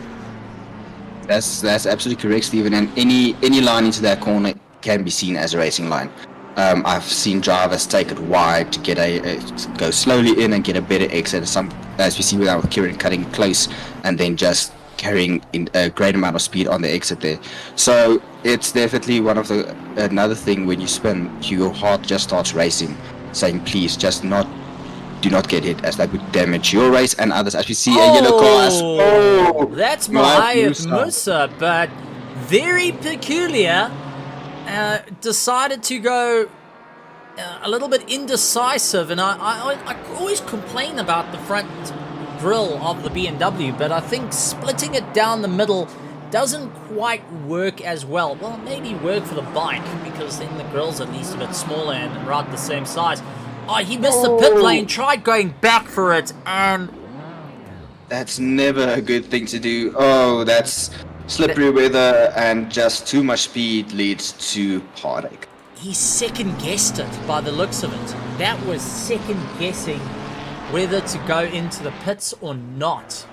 That's absolutely correct, Stephen. And any line into that corner can be seen as a racing line. I've seen drivers take it wide to get go slowly in and get a better exit. Some, as we see with Kieran cutting close and then just carrying in a great amount of speed on the exit there. So it's definitely another thing when you spin, your heart just starts racing, saying please just do not get hit, as that would damage your race and others. As we see a yellow car. That's Mahayat Musa, but very peculiar. Decided to go a little bit indecisive, and I always complain about the front grille of the BMW, but I think splitting it down the middle doesn't quite work as well. Well, maybe work for the bike, because then the grille's at least a bit smaller and right the same size. Oh, he missed the pit lane, tried going back for it, and that's never a good thing to do. Oh, that's slippery weather, and just too much speed leads to heartache. He second-guessed it by the looks of it. That was second-guessing whether to go into the pits or not.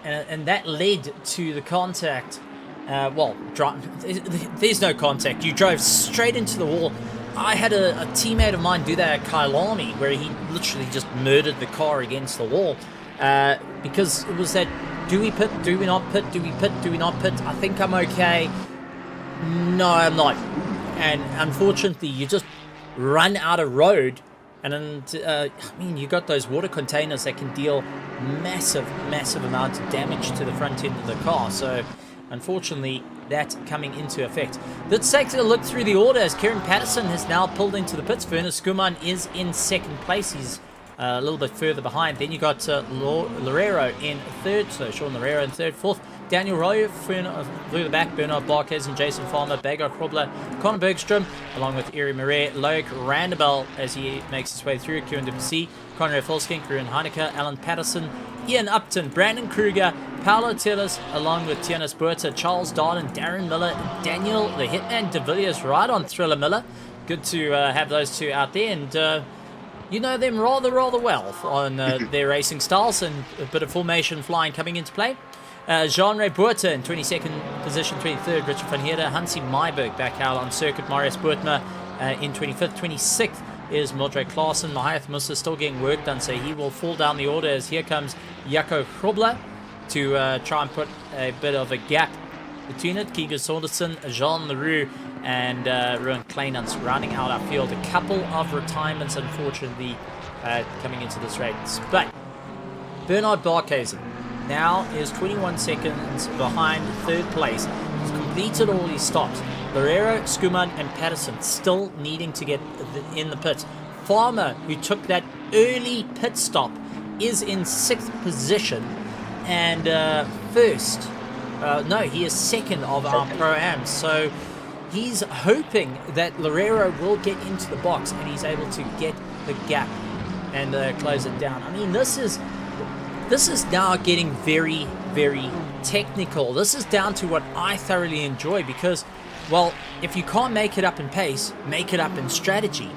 And that led to the contact. There's no contact. You drove straight into the wall. I had a teammate of mine do that at Kailani, where he literally just murdered the car against the wall. Because it was that, do we pit, do we not pit, do we pit, do we not pit, I think I'm okay, no I'm not. And unfortunately you just run out of road And I mean, you got those water containers that can deal massive amounts of damage to the front end of the car. So unfortunately, that's coming into effect. Let's take a look through the order as Kieran Patterson has now pulled into the pits. Werner Skuman is in second place. He's a little bit further behind. Then you got Loureiro in third, so Sean Loureiro in third. Fourth, Daniel Rowe further back, Bernard Barquez and Jason Farmer, Bagar Krobler, Conor Bergstrom, along with Eri Marais, Loic Randabel as he makes his way through, Kieran Duplessis, Conrad Folskink, Ruben Heineke, Alan Patterson, Ian Upton, Brandon Kruger, Paolo Tillis, along with Tianis Buerta, Charles Darden, Darren Miller, Daniel the Hitman de Villiers right on Thriller Miller. Good to have those two out there, and you know them rather well on their racing styles, and a bit of formation flying coming into play. Jean-Ray Buerta in 22nd position, 23rd, Richard van Heerden, Hansi Meiberg back out on circuit, Marius Boertma in 25th, 26th is Mildred Klaassen. Mahath Musa still getting work done, so he will fall down the order as here comes Jaco Grobler to try and put a bit of a gap between it. Keegan Saunderson, Jean Leroux, and Ruan Kleinans rounding out our field. A couple of retirements, unfortunately, coming into this race. But Bernard Barquez now is 21 seconds behind third place. He's completed all his stops. Loureiro, Skuman, and Patterson still needing to get in the pits. Farmer, who took that early pit stop, is in 6th position. And he is second of our Pro-Am. So he's hoping that Loureiro will get into the box and he's able to get the gap and close it down. I mean, this is now getting very, very technical. This is down to what I thoroughly enjoy because, well, if you can't make it up in pace, make it up in strategy.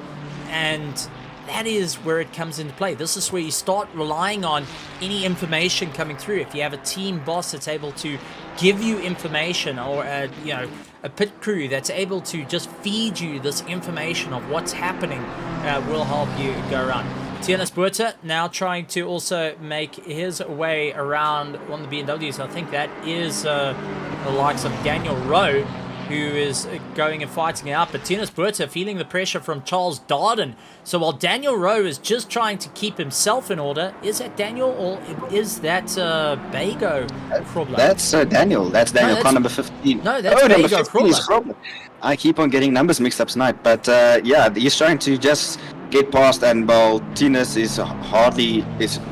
And that is where it comes into play. This is where you start relying on any information coming through. If you have a team boss that's able to give you information, or a pit crew that's able to just feed you this information of what's happening, will help you go around. Tianis Buerta now trying to also make his way around one of the BMWs. I think that is the likes of Daniel Rowe, who is going and fighting out. But Tianis Buerta feeling the pressure from Charles Darden. So while Daniel Rowe is just trying to keep himself in order, is that Daniel or is that Bago Krobler? That's Daniel. That's Daniel, car number 15. No, that's Bago Krobler. I keep on getting numbers mixed up tonight. But yeah, he's trying to just get past, and while Tianis is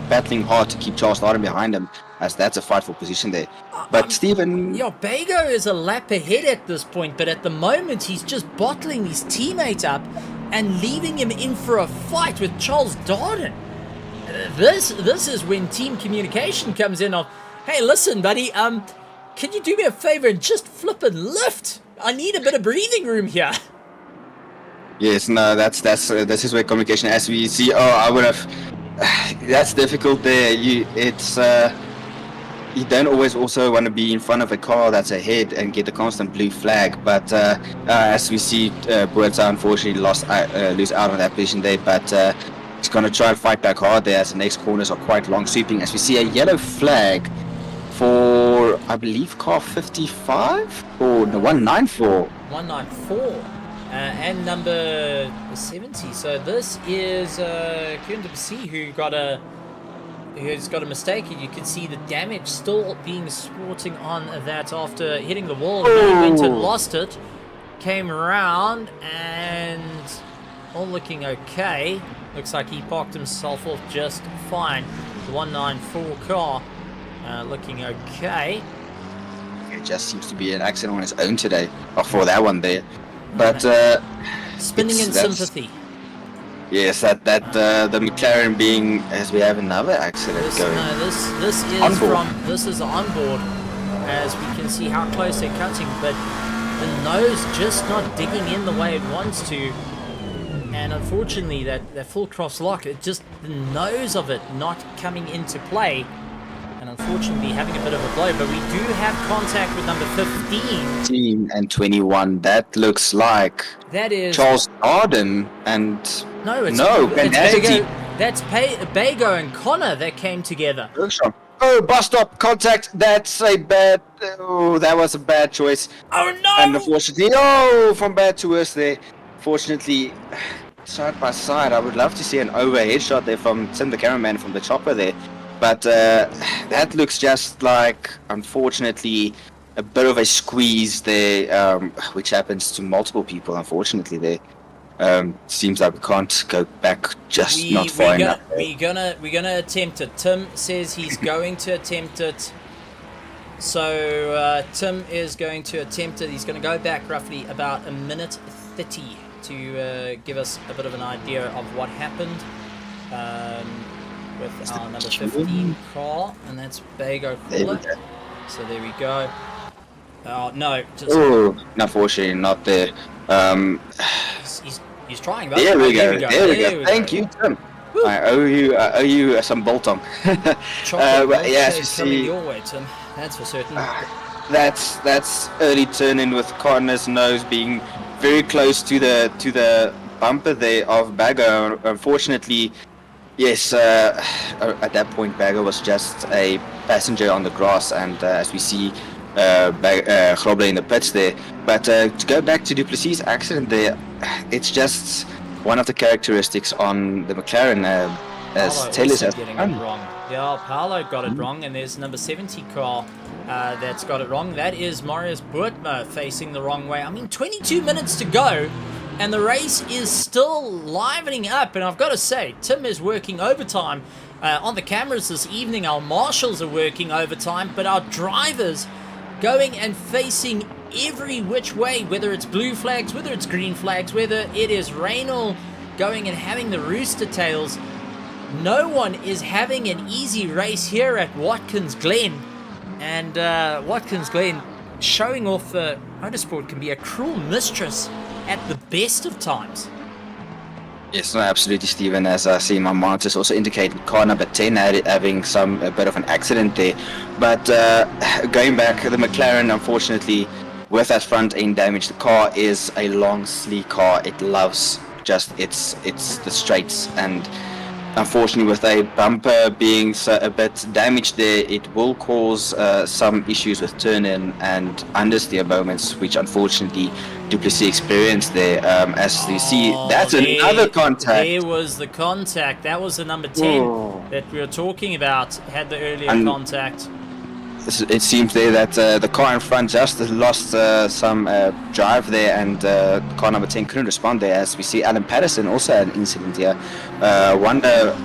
battling hard to keep Charles Darden behind him, as that's a fight for position there. But Stephen... Yeah, Bago is a lap ahead at this point, but at the moment he's just bottling his teammate up and leaving him in for a fight with Charles Darden. This is when team communication comes in of, hey, listen, buddy, can you do me a favor and just flip and lift? I need a bit of breathing room here. Yes, no, this is where communication, as we see. I would have. That's difficult there. You don't always also want to be in front of a car that's ahead and get a constant blue flag. But as we see, Buerta unfortunately lose out on that position there. But he's going to try and fight back hard there, as the next corners are quite long sweeping. As we see a yellow flag for, I believe, car 55 or no, 194. 194. And number 70. So this is Kieran Duplessis who's got a mistake, and you can see the damage still being sporting on that after hitting the wall. He went and lost it, came around, and all looking okay. Looks like he parked himself off just fine. The 194 car looking okay. It just seems to be an accident on its own today, for that one there. But spinning in sympathy. Yes, that the McLaren being, as we have another accident going. No, this is onboard, as we can see how close they're cutting, but the nose just not digging in the way it wants to, and unfortunately that full cross lock, the nose of it not coming into play. And unfortunately having a bit of a blow, but we do have contact with number 15 and 21. That looks like that is Charles Darden and it's Bago. That's Bago and Connor that came together. Oh, bus stop contact. That was a bad choice. Oh no! And unfortunately, from bad to worse there. Fortunately, side by side. I would love to see an overhead shot there from Tim, the cameraman, from the chopper there. But that looks just like, unfortunately, a bit of a squeeze there, which happens to multiple people, unfortunately, there. Seems like we can't go back just not far enough. We're gonna attempt it. Tim says he's going to attempt it. So Tim is going to attempt it. He's going to go back roughly about a minute 30 to give us a bit of an idea of what happened with our number 15 car, and that's Bago Cooler. So there we go. Oh no! Oh, unfortunately, not there. He's trying. But there we go. There we go. Thank you, Tim. Woo. I owe you some biltong. Yes, you see, your way, Tim. That's for certain. That's early turn in with Connor's nose being very close to the bumper there of Bago. Unfortunately, yes, at that point Bago was just a passenger on the grass, and as we see Grobler in the pits there. But to go back to Duplessis' accident there, it's just one of the characteristics on the McLaren, as Taylor says. Getting it wrong. Yeah, Paolo got it wrong, and there's number 70 car that's got it wrong. That is Marius Boertmer facing the wrong way. I mean, 22 minutes to go, and the race is still livening up. And I've got to say, Tim is working overtime on the cameras this evening. Our marshals are working overtime, but our drivers going and facing every which way, whether it's blue flags, whether it's green flags, whether it is Reynolds going and having the rooster tails. No one is having an easy race here at Watkins Glen, and Watkins Glen showing off motorsport can be a cruel mistress at the best of times. Yes, no, absolutely, Stephen. As I see, my monitors also indicated car number 10 having a bit of an accident there. But going back, the McLaren, unfortunately, with that front end damage, the car is a long, sleek car. It loves just it's the straights, and unfortunately, with a bumper being a bit damaged there, it will cause some issues with turn-in and understeer moments, which unfortunately Duplessis experienced there. As you see, that's another contact. There was the contact. That was the number 10 that we were talking about, had the earlier contact. It seems there that the car in front just lost some drive there, and car number 10 couldn't respond there. As we see, Alan Patterson also had an incident here. Wonder.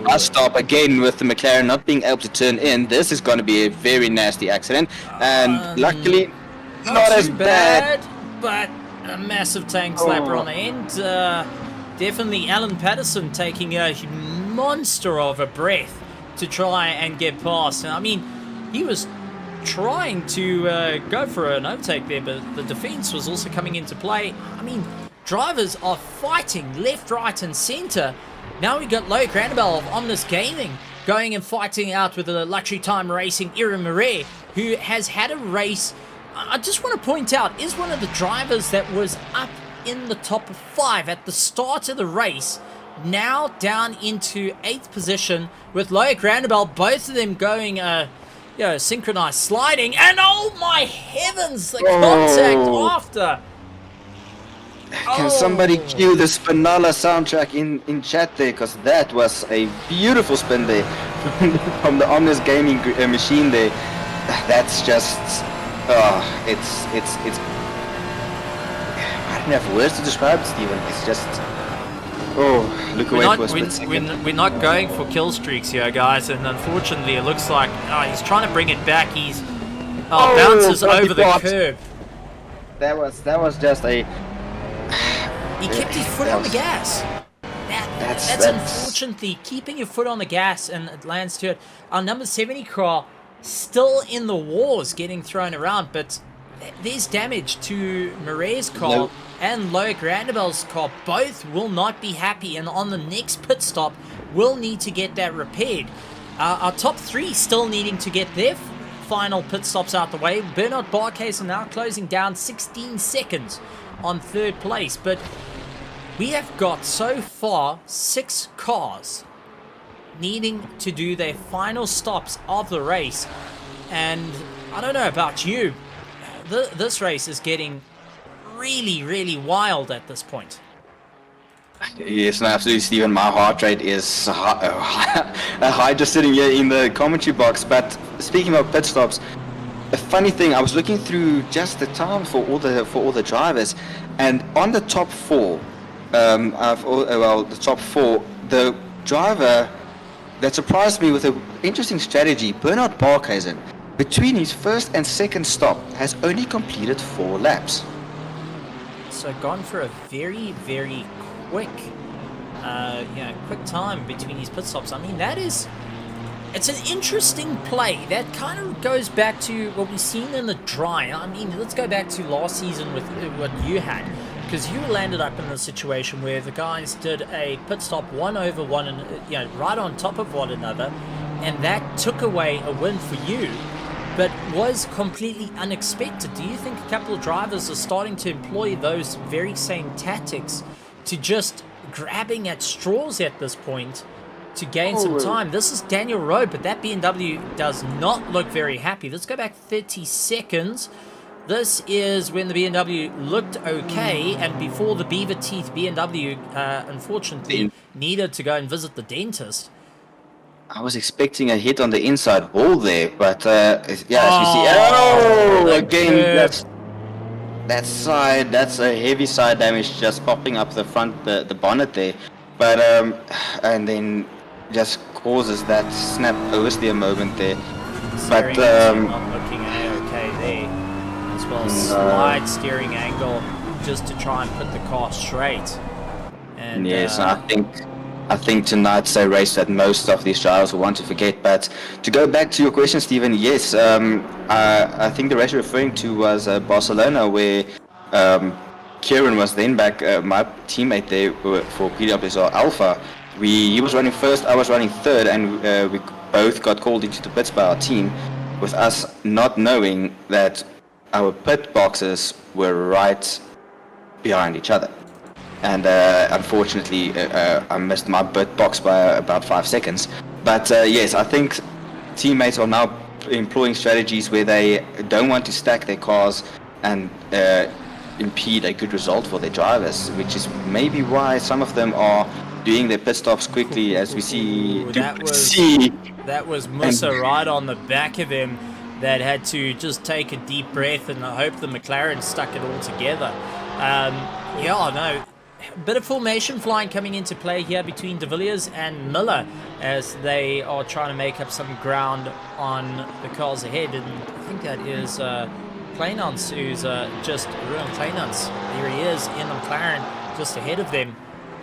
Bus stop again with the McLaren not being able to turn in. This is going to be a very nasty accident, and luckily not as bad. But a massive tank slapper on the end. Definitely Alan Patterson taking a monster of a breath to try and get past. And I mean, he was trying to go for an overtake there, but the defense was also coming into play. I mean, drivers are fighting left, right, and center. Now we got Loic Randabel of Omnis Gaming going and fighting out with the Luxury Time Racing Ira Marais, who has had a race. I just want to point out, is one of the drivers that was up in the top 5 at the start of the race, now down into 8th position with Loic Randabel, both of them going synchronized sliding, and oh my heavens, the contact after. Can somebody cue the Spinala soundtrack in chat there, because that was a beautiful spin there from the Omnis Gaming machine there. That's just it's I don't have words to describe it, Stephen. It's just look away for a split second. We're not going for kill streaks here, guys, and unfortunately it looks like he's trying to bring it back. He's bounces over the curb. That was just a. He kept his foot on the gas. That's unfortunately keeping your foot on the gas, and it lands to it. Our number 70 car still in the wars, getting thrown around, but there's damage to Marais's car and Loic Randabel's car. Both will not be happy, and on the next pit stop will need to get that repaired. Our top 3 still needing to get their final pit stops out the way. Bernard Barcase are now closing down 16 seconds on 3rd place, but we have got so far 6 cars needing to do their final stops of the race, and I don't know about you, this race is getting really, really wild at this point. Yes, no, absolutely, Stephen. My heart rate is high just sitting here in the commentary box. But speaking of pit stops, a funny thing, I was looking through just the time for all the drivers, and on the top four, the top four, the driver that surprised me with an interesting strategy, Bernard Barkhuizen, between his first and second stop, has only completed 4 laps. So gone for a very, very quick, quick time between his pit stops. I mean, it's an interesting play. That kind of goes back to what we've seen in the dry. I mean, let's go back to last season with what you had, because you landed up in a situation where the guys did a pit stop one over one, and right on top of one another, and that took away a win for you, but was completely unexpected. Do you think a couple of drivers are starting to employ those very same tactics to just grabbing at straws at this point to gain some time? This is Daniel Rowe, but that BMW does not look very happy. Let's go back 30 seconds. This is when the BMW looked okay, and before the beaver teeth BMW unfortunately needed to go and visit the dentist. I was expecting a hit on the inside wall there, but as you see, again, that's a heavy side damage, just popping up the front, the bonnet there, but and then just causes that snap oversteer moment there. But not looking okay there, as well as slight steering angle just to try and put the car straight. And yes, I think tonight's a race that most of these drivers will want to forget. But to go back to your question, Stephen, yes, I think the race you're referring to was Barcelona, where Kieran was then back, my teammate there for PWSR Alpha. He was running first, I was running third, and we both got called into the pits by our team, with us not knowing that our pit boxes were right behind each other. And unfortunately, I missed my pit box by about 5 seconds. But yes, I think teammates are now employing strategies where they don't want to stack their cars and impede a good result for their drivers, which is maybe why some of them are doing their pit stops quickly, as we see. That was Musa right on the back of him that had to just take a deep breath and hope the McLaren stuck it all together. Bit of formation flying coming into play here between De Villiers and Miller as they are trying to make up some ground on the cars ahead, and I think that is Kleinans, who's just Ruben Kleinans. There he is in the McLaren just ahead of them.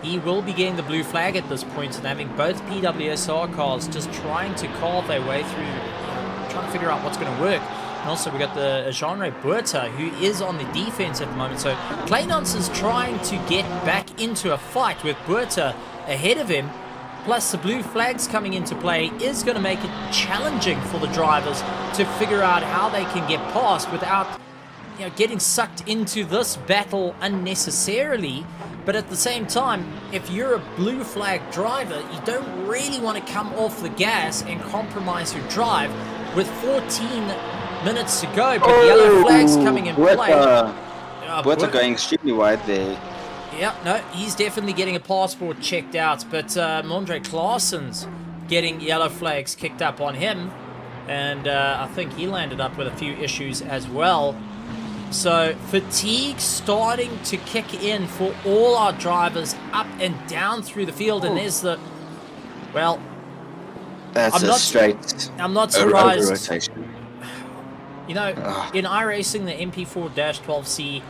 He will be getting the blue flag at this point, and having both PWSR cars just trying to carve their way through, trying to figure out what's going to work. And also we got the Jean-Ray Buerta, who is on the defense at the moment. So Kleinans is trying to get back into a fight with Buerta ahead of him. Plus the blue flags coming into play is going to make it challenging for the drivers to figure out how they can get past without getting sucked into this battle unnecessarily. But at the same time, if you're a blue flag driver, you don't really want to come off the gas and compromise your drive with 14 minutes to go, but the yellow flag's coming in play. Buerta going extremely wide there. Yeah, no, he's definitely getting a passport checked out, but Mondre Claessen's getting yellow flags kicked up on him, and I think he landed up with a few issues as well. So fatigue starting to kick in for all our drivers up and down through the field, and there's the, well, that's I'm not surprised. Rotation. In iRacing, the MP4-12C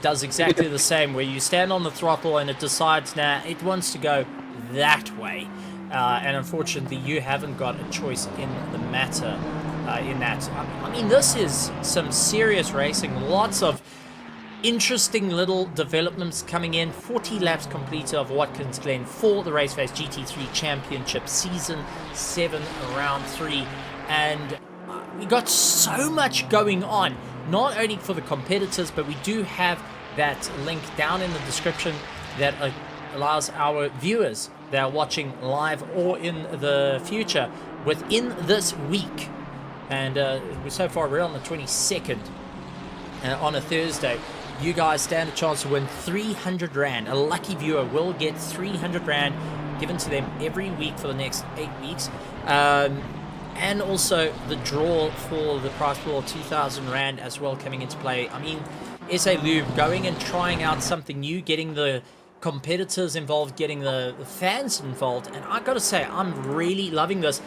does exactly the same, where you stand on the throttle and it decides, it wants to go that way. And unfortunately, you haven't got a choice in the matter in that. I mean, this is some serious racing. Lots of interesting little developments coming in. 40 laps completed of Watkins Glen for the RaceFace GT3 Championship Season 7 Round 3. And we got so much going on, not only for the competitors, but we do have that link down in the description that allows our viewers that are watching live or in the future within this week. And so far we're on the 22nd on a Thursday. you guys stand a chance to win 300 Rand. A lucky viewer will get 300 Rand given to them every week for the next 8 weeks. And also the draw for the prize pool of 2,000 Rand as well coming into play. I mean, SA Lube going and trying out something new, getting the competitors involved, getting the fans involved. And I gotta say, I'm really loving this.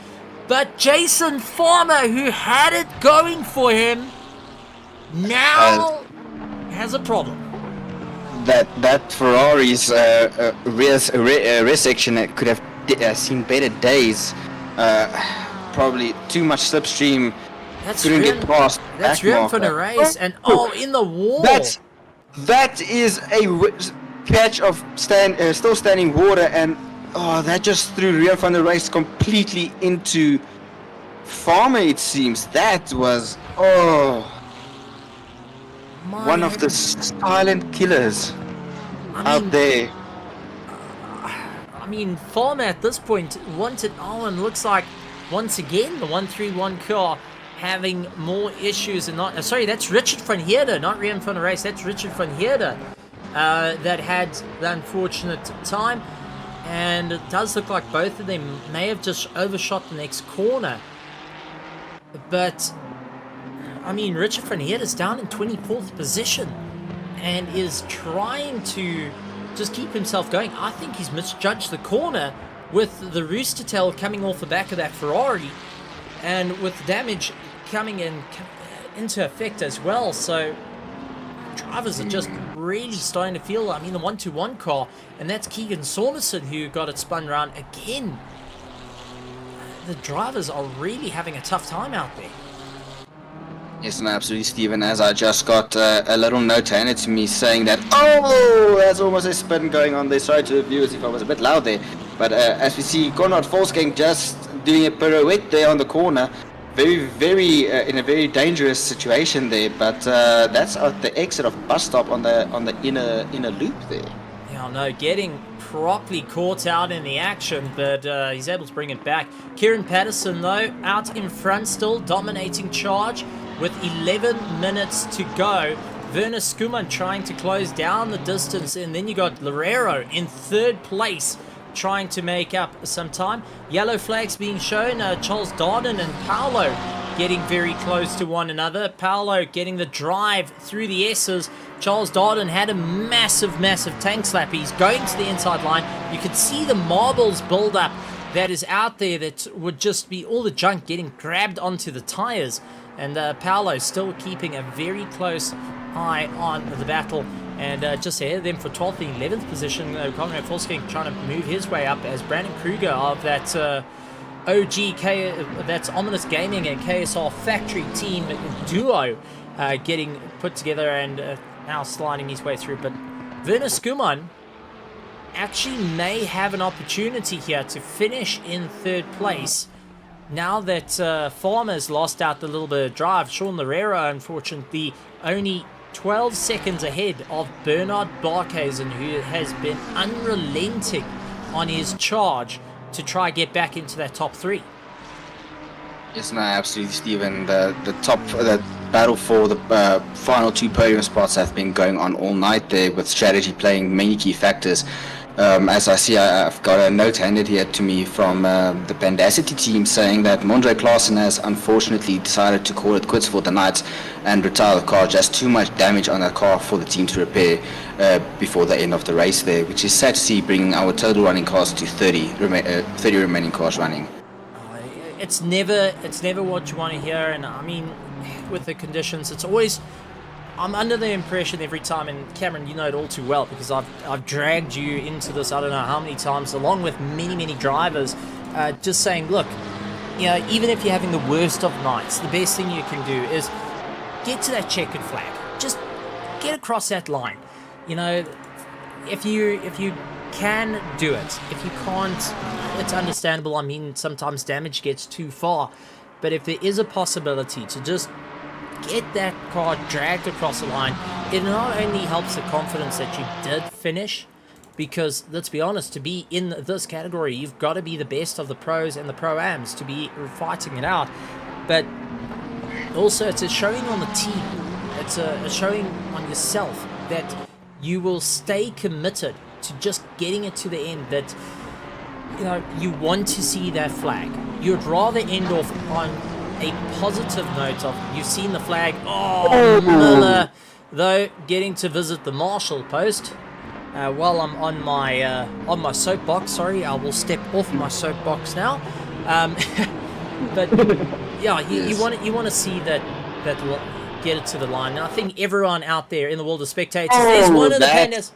But Jason Farmer, who had it going for him, now has a problem. That Ferrari's rear section could have seen better days. Probably too much slipstream. Couldn't get past. That's ruined for the race, and in the wall. That is a patch of still standing water, and that just threw Rian van der Race completely into Farmer. It seems that was one of the silent killers out there. I mean, Farmer at this point wanted and looks like once again the 131 car having more issues and not. Sorry, that's Richard van Heerden, not Rian van der Race. That's Richard van Heerden that had the unfortunate time, and it does look like both of them may have just overshot the next corner. But I mean, Richard van Heerden is down in 24th position and is trying to just keep himself going. I think he's misjudged the corner with the rooster tail coming off the back of that Ferrari, and with damage coming into effect as well. So drivers are just really starting to feel. I mean, the 121 car, and that's Keegan Saunderson who got it spun around again. The drivers are really having a tough time out there. Yes, no, absolutely, Stephen. As I just got a little note handed to me saying that, there's almost a spin going on there. Sorry to the viewers if I was a bit loud there. But as we see, Conrad Volksgang just doing a pirouette there on the corner. Very, very, in a very dangerous situation there. But that's at the exit of Pitstop on the inner loop there. Yeah, no, getting properly caught out in the action, but he's able to bring it back. Kieran Patterson, though, out in front still, dominating charge with 11 minutes to go. Werner Skuman trying to close down the distance, and then you got Loureiro in third place trying to make up some time. Yellow flags being shown. Charles Darden and Paolo getting very close to one another. Paolo getting the drive through the S's. Charles Darden had a massive tank slap. He's going to the inside line. You can see the marbles build up that is out there that would just be all the junk getting grabbed onto the tires. And Paolo still keeping a very close eye on the battle. And just ahead of them for 12th and 11th position, Conrad Volksgang trying to move his way up as Brandon Kruger of that that's Ominous Gaming and KSR Factory team duo getting put together and now sliding his way through. But Werner Skuman actually may have an opportunity here to finish in third place. Now that Farmer's lost out a little bit of drive, Sean Loureiro, unfortunately, only 12 seconds ahead of Bernard Barkhuizen, who has been unrelenting on his charge to try get back into that top three. Yes, no, absolutely, Stephen. The battle for the final two podium spots have been going on all night there, with strategy playing many key factors. As I see, I've got a note handed here to me from the Bandacity team saying that Mondre Klaassen has unfortunately decided to call it quits for the night and retire the car. Just too much damage on that car for the team to repair before the end of the race there, which is sad to see, bringing our total running cars to 30 remaining cars running. It's never what you want to hear, and I mean, with the conditions, it's always. I'm under the impression every time, and Cameron, you know it all too well, because I've dragged you into this I don't know how many times, along with many drivers, just saying, look, you know, even if you're having the worst of nights, the best thing you can do is get to that checkered flag. Just get across that line. You know, if you can do it. If you can't, it's understandable. I mean, sometimes damage gets too far, but if there is a possibility to just get that car dragged across the line, it not only helps the confidence that you did finish, because let's be honest, to be in this category, you've got to be the best of the pros and the pro-ams to be fighting it out, but also it's a showing on the team, it's a showing on yourself that you will stay committed to just getting it to the end, that you want to see that flag. You'd rather end off on a positive note of you've seen the flag. Oh, Miller, though, getting to visit the Marshall post while I'm on my soapbox. Sorry, I will step off my soapbox now. But yeah, you want to see that get it to the line. And I think everyone out there in the world of spectators, there's one of the pandas.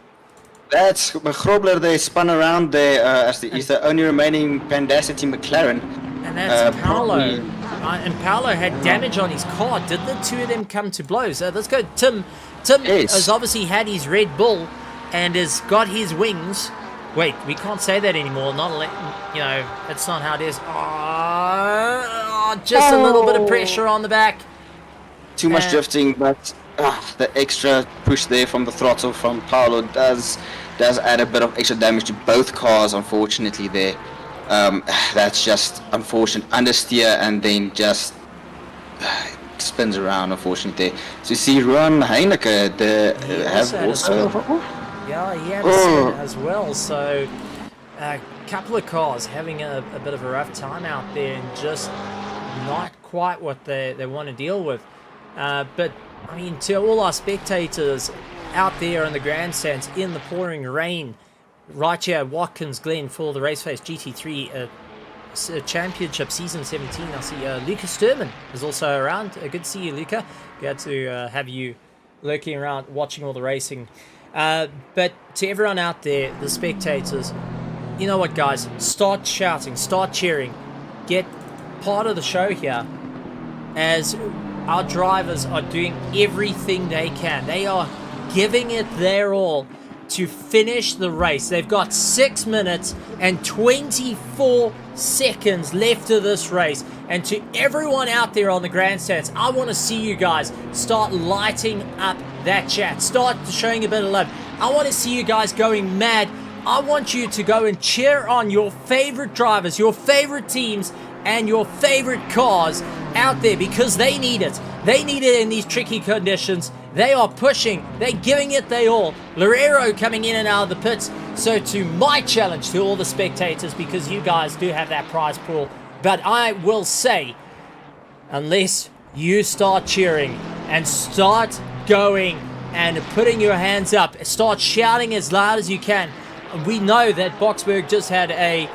That's Grobler. They spun around there as he's the only remaining Pandacity McLaren. And that's Paolo. And Paolo had damage on his car. Did the two of them come to blows? Let's go. Tim has obviously had his Red Bull and has got his wings. Wait, we can't say that anymore. That's not how it is. Just a little bit of pressure on the back. Too much drifting, but the extra push there from the throttle from Paolo does add a bit of extra damage to both cars, unfortunately there. That's just unfortunate. Understeer and then just spins around, unfortunately there. So you see Ron Heineke have also... Yeah, he had a as well. So a couple of cars having a bit of a rough time out there and just not quite what they want to deal with. But I mean, to all our spectators out there in the grandstands in the pouring rain, right here at Watkins Glen for the RaceFace GT3 Championship Season 17. I see Lucas Sturman is also around. Good to see you, Luca. Glad to have you lurking around watching all the racing. But to everyone out there, the spectators, you know what, guys? Start shouting, start cheering. Get part of the show here as our drivers are doing everything they can. They are giving it their all to finish the race. They've got 6 minutes and 24 seconds left of this race. And to everyone out there on the grandstands, I want to see you guys start lighting up that chat. Start showing a bit of love. I want to see you guys going mad. I want you to go and cheer on your favorite drivers, your favorite teams, and your favorite cars out there, because they need it. They need it in these tricky conditions. They are pushing. They're giving it their all. Loureiro coming in and out of the pits. So to my challenge to all the spectators, because you guys do have that prize pool, but I will say, unless you start cheering and start going and putting your hands up, start shouting as loud as you can. We know that Boksburg just had a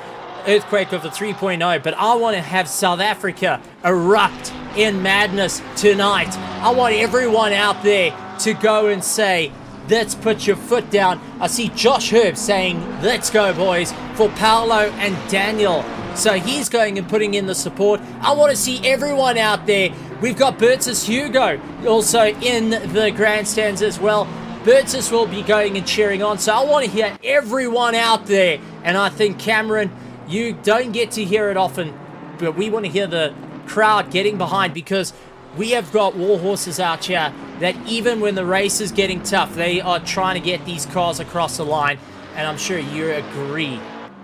earthquake of the 3.0, but I want to have South Africa erupt in madness tonight. I want everyone out there to go and say, let's put your foot down. I see Josh Herb saying, let's go, boys, for Paolo and Daniel. So he's going and putting in the support. I want to see everyone out there. We've got Bertus Hugo also in the grandstands as well. Bertus will be going and cheering on. So I want to hear everyone out there. And I think, Cameron, you don't get to hear it often, but we want to hear the crowd getting behind, because we have got war horses out here that even when the race is getting tough, they are trying to get these cars across the line. And I'm sure you agree.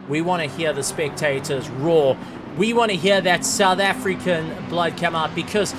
We want to hear the spectators roar. We want to hear that South African blood come out, because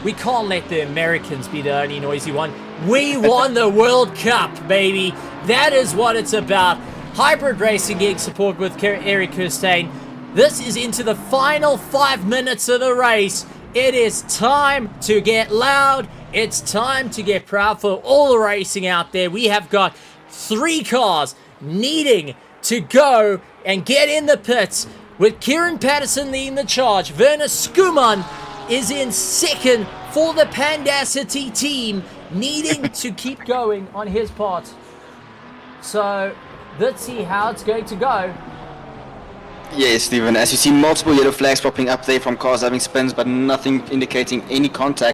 we can't let the Americans be the only noisy one. We won the World Cup, baby. That is what it's about. Hybrid Racing getting support with Eric Kirstein. This is into the final 5 minutes of the race. It is time to get loud. It's time to get proud for all the racing out there. We have got 3 cars needing to go and get in the pits, with Kieran Patterson leading the charge. Werner Skuman is in second for the Pandacity team, needing to keep going on his part. So let's see how it's going to go. Yes, Stephen, as you see multiple yellow flags popping up there from cars having spins, but nothing indicating any contact.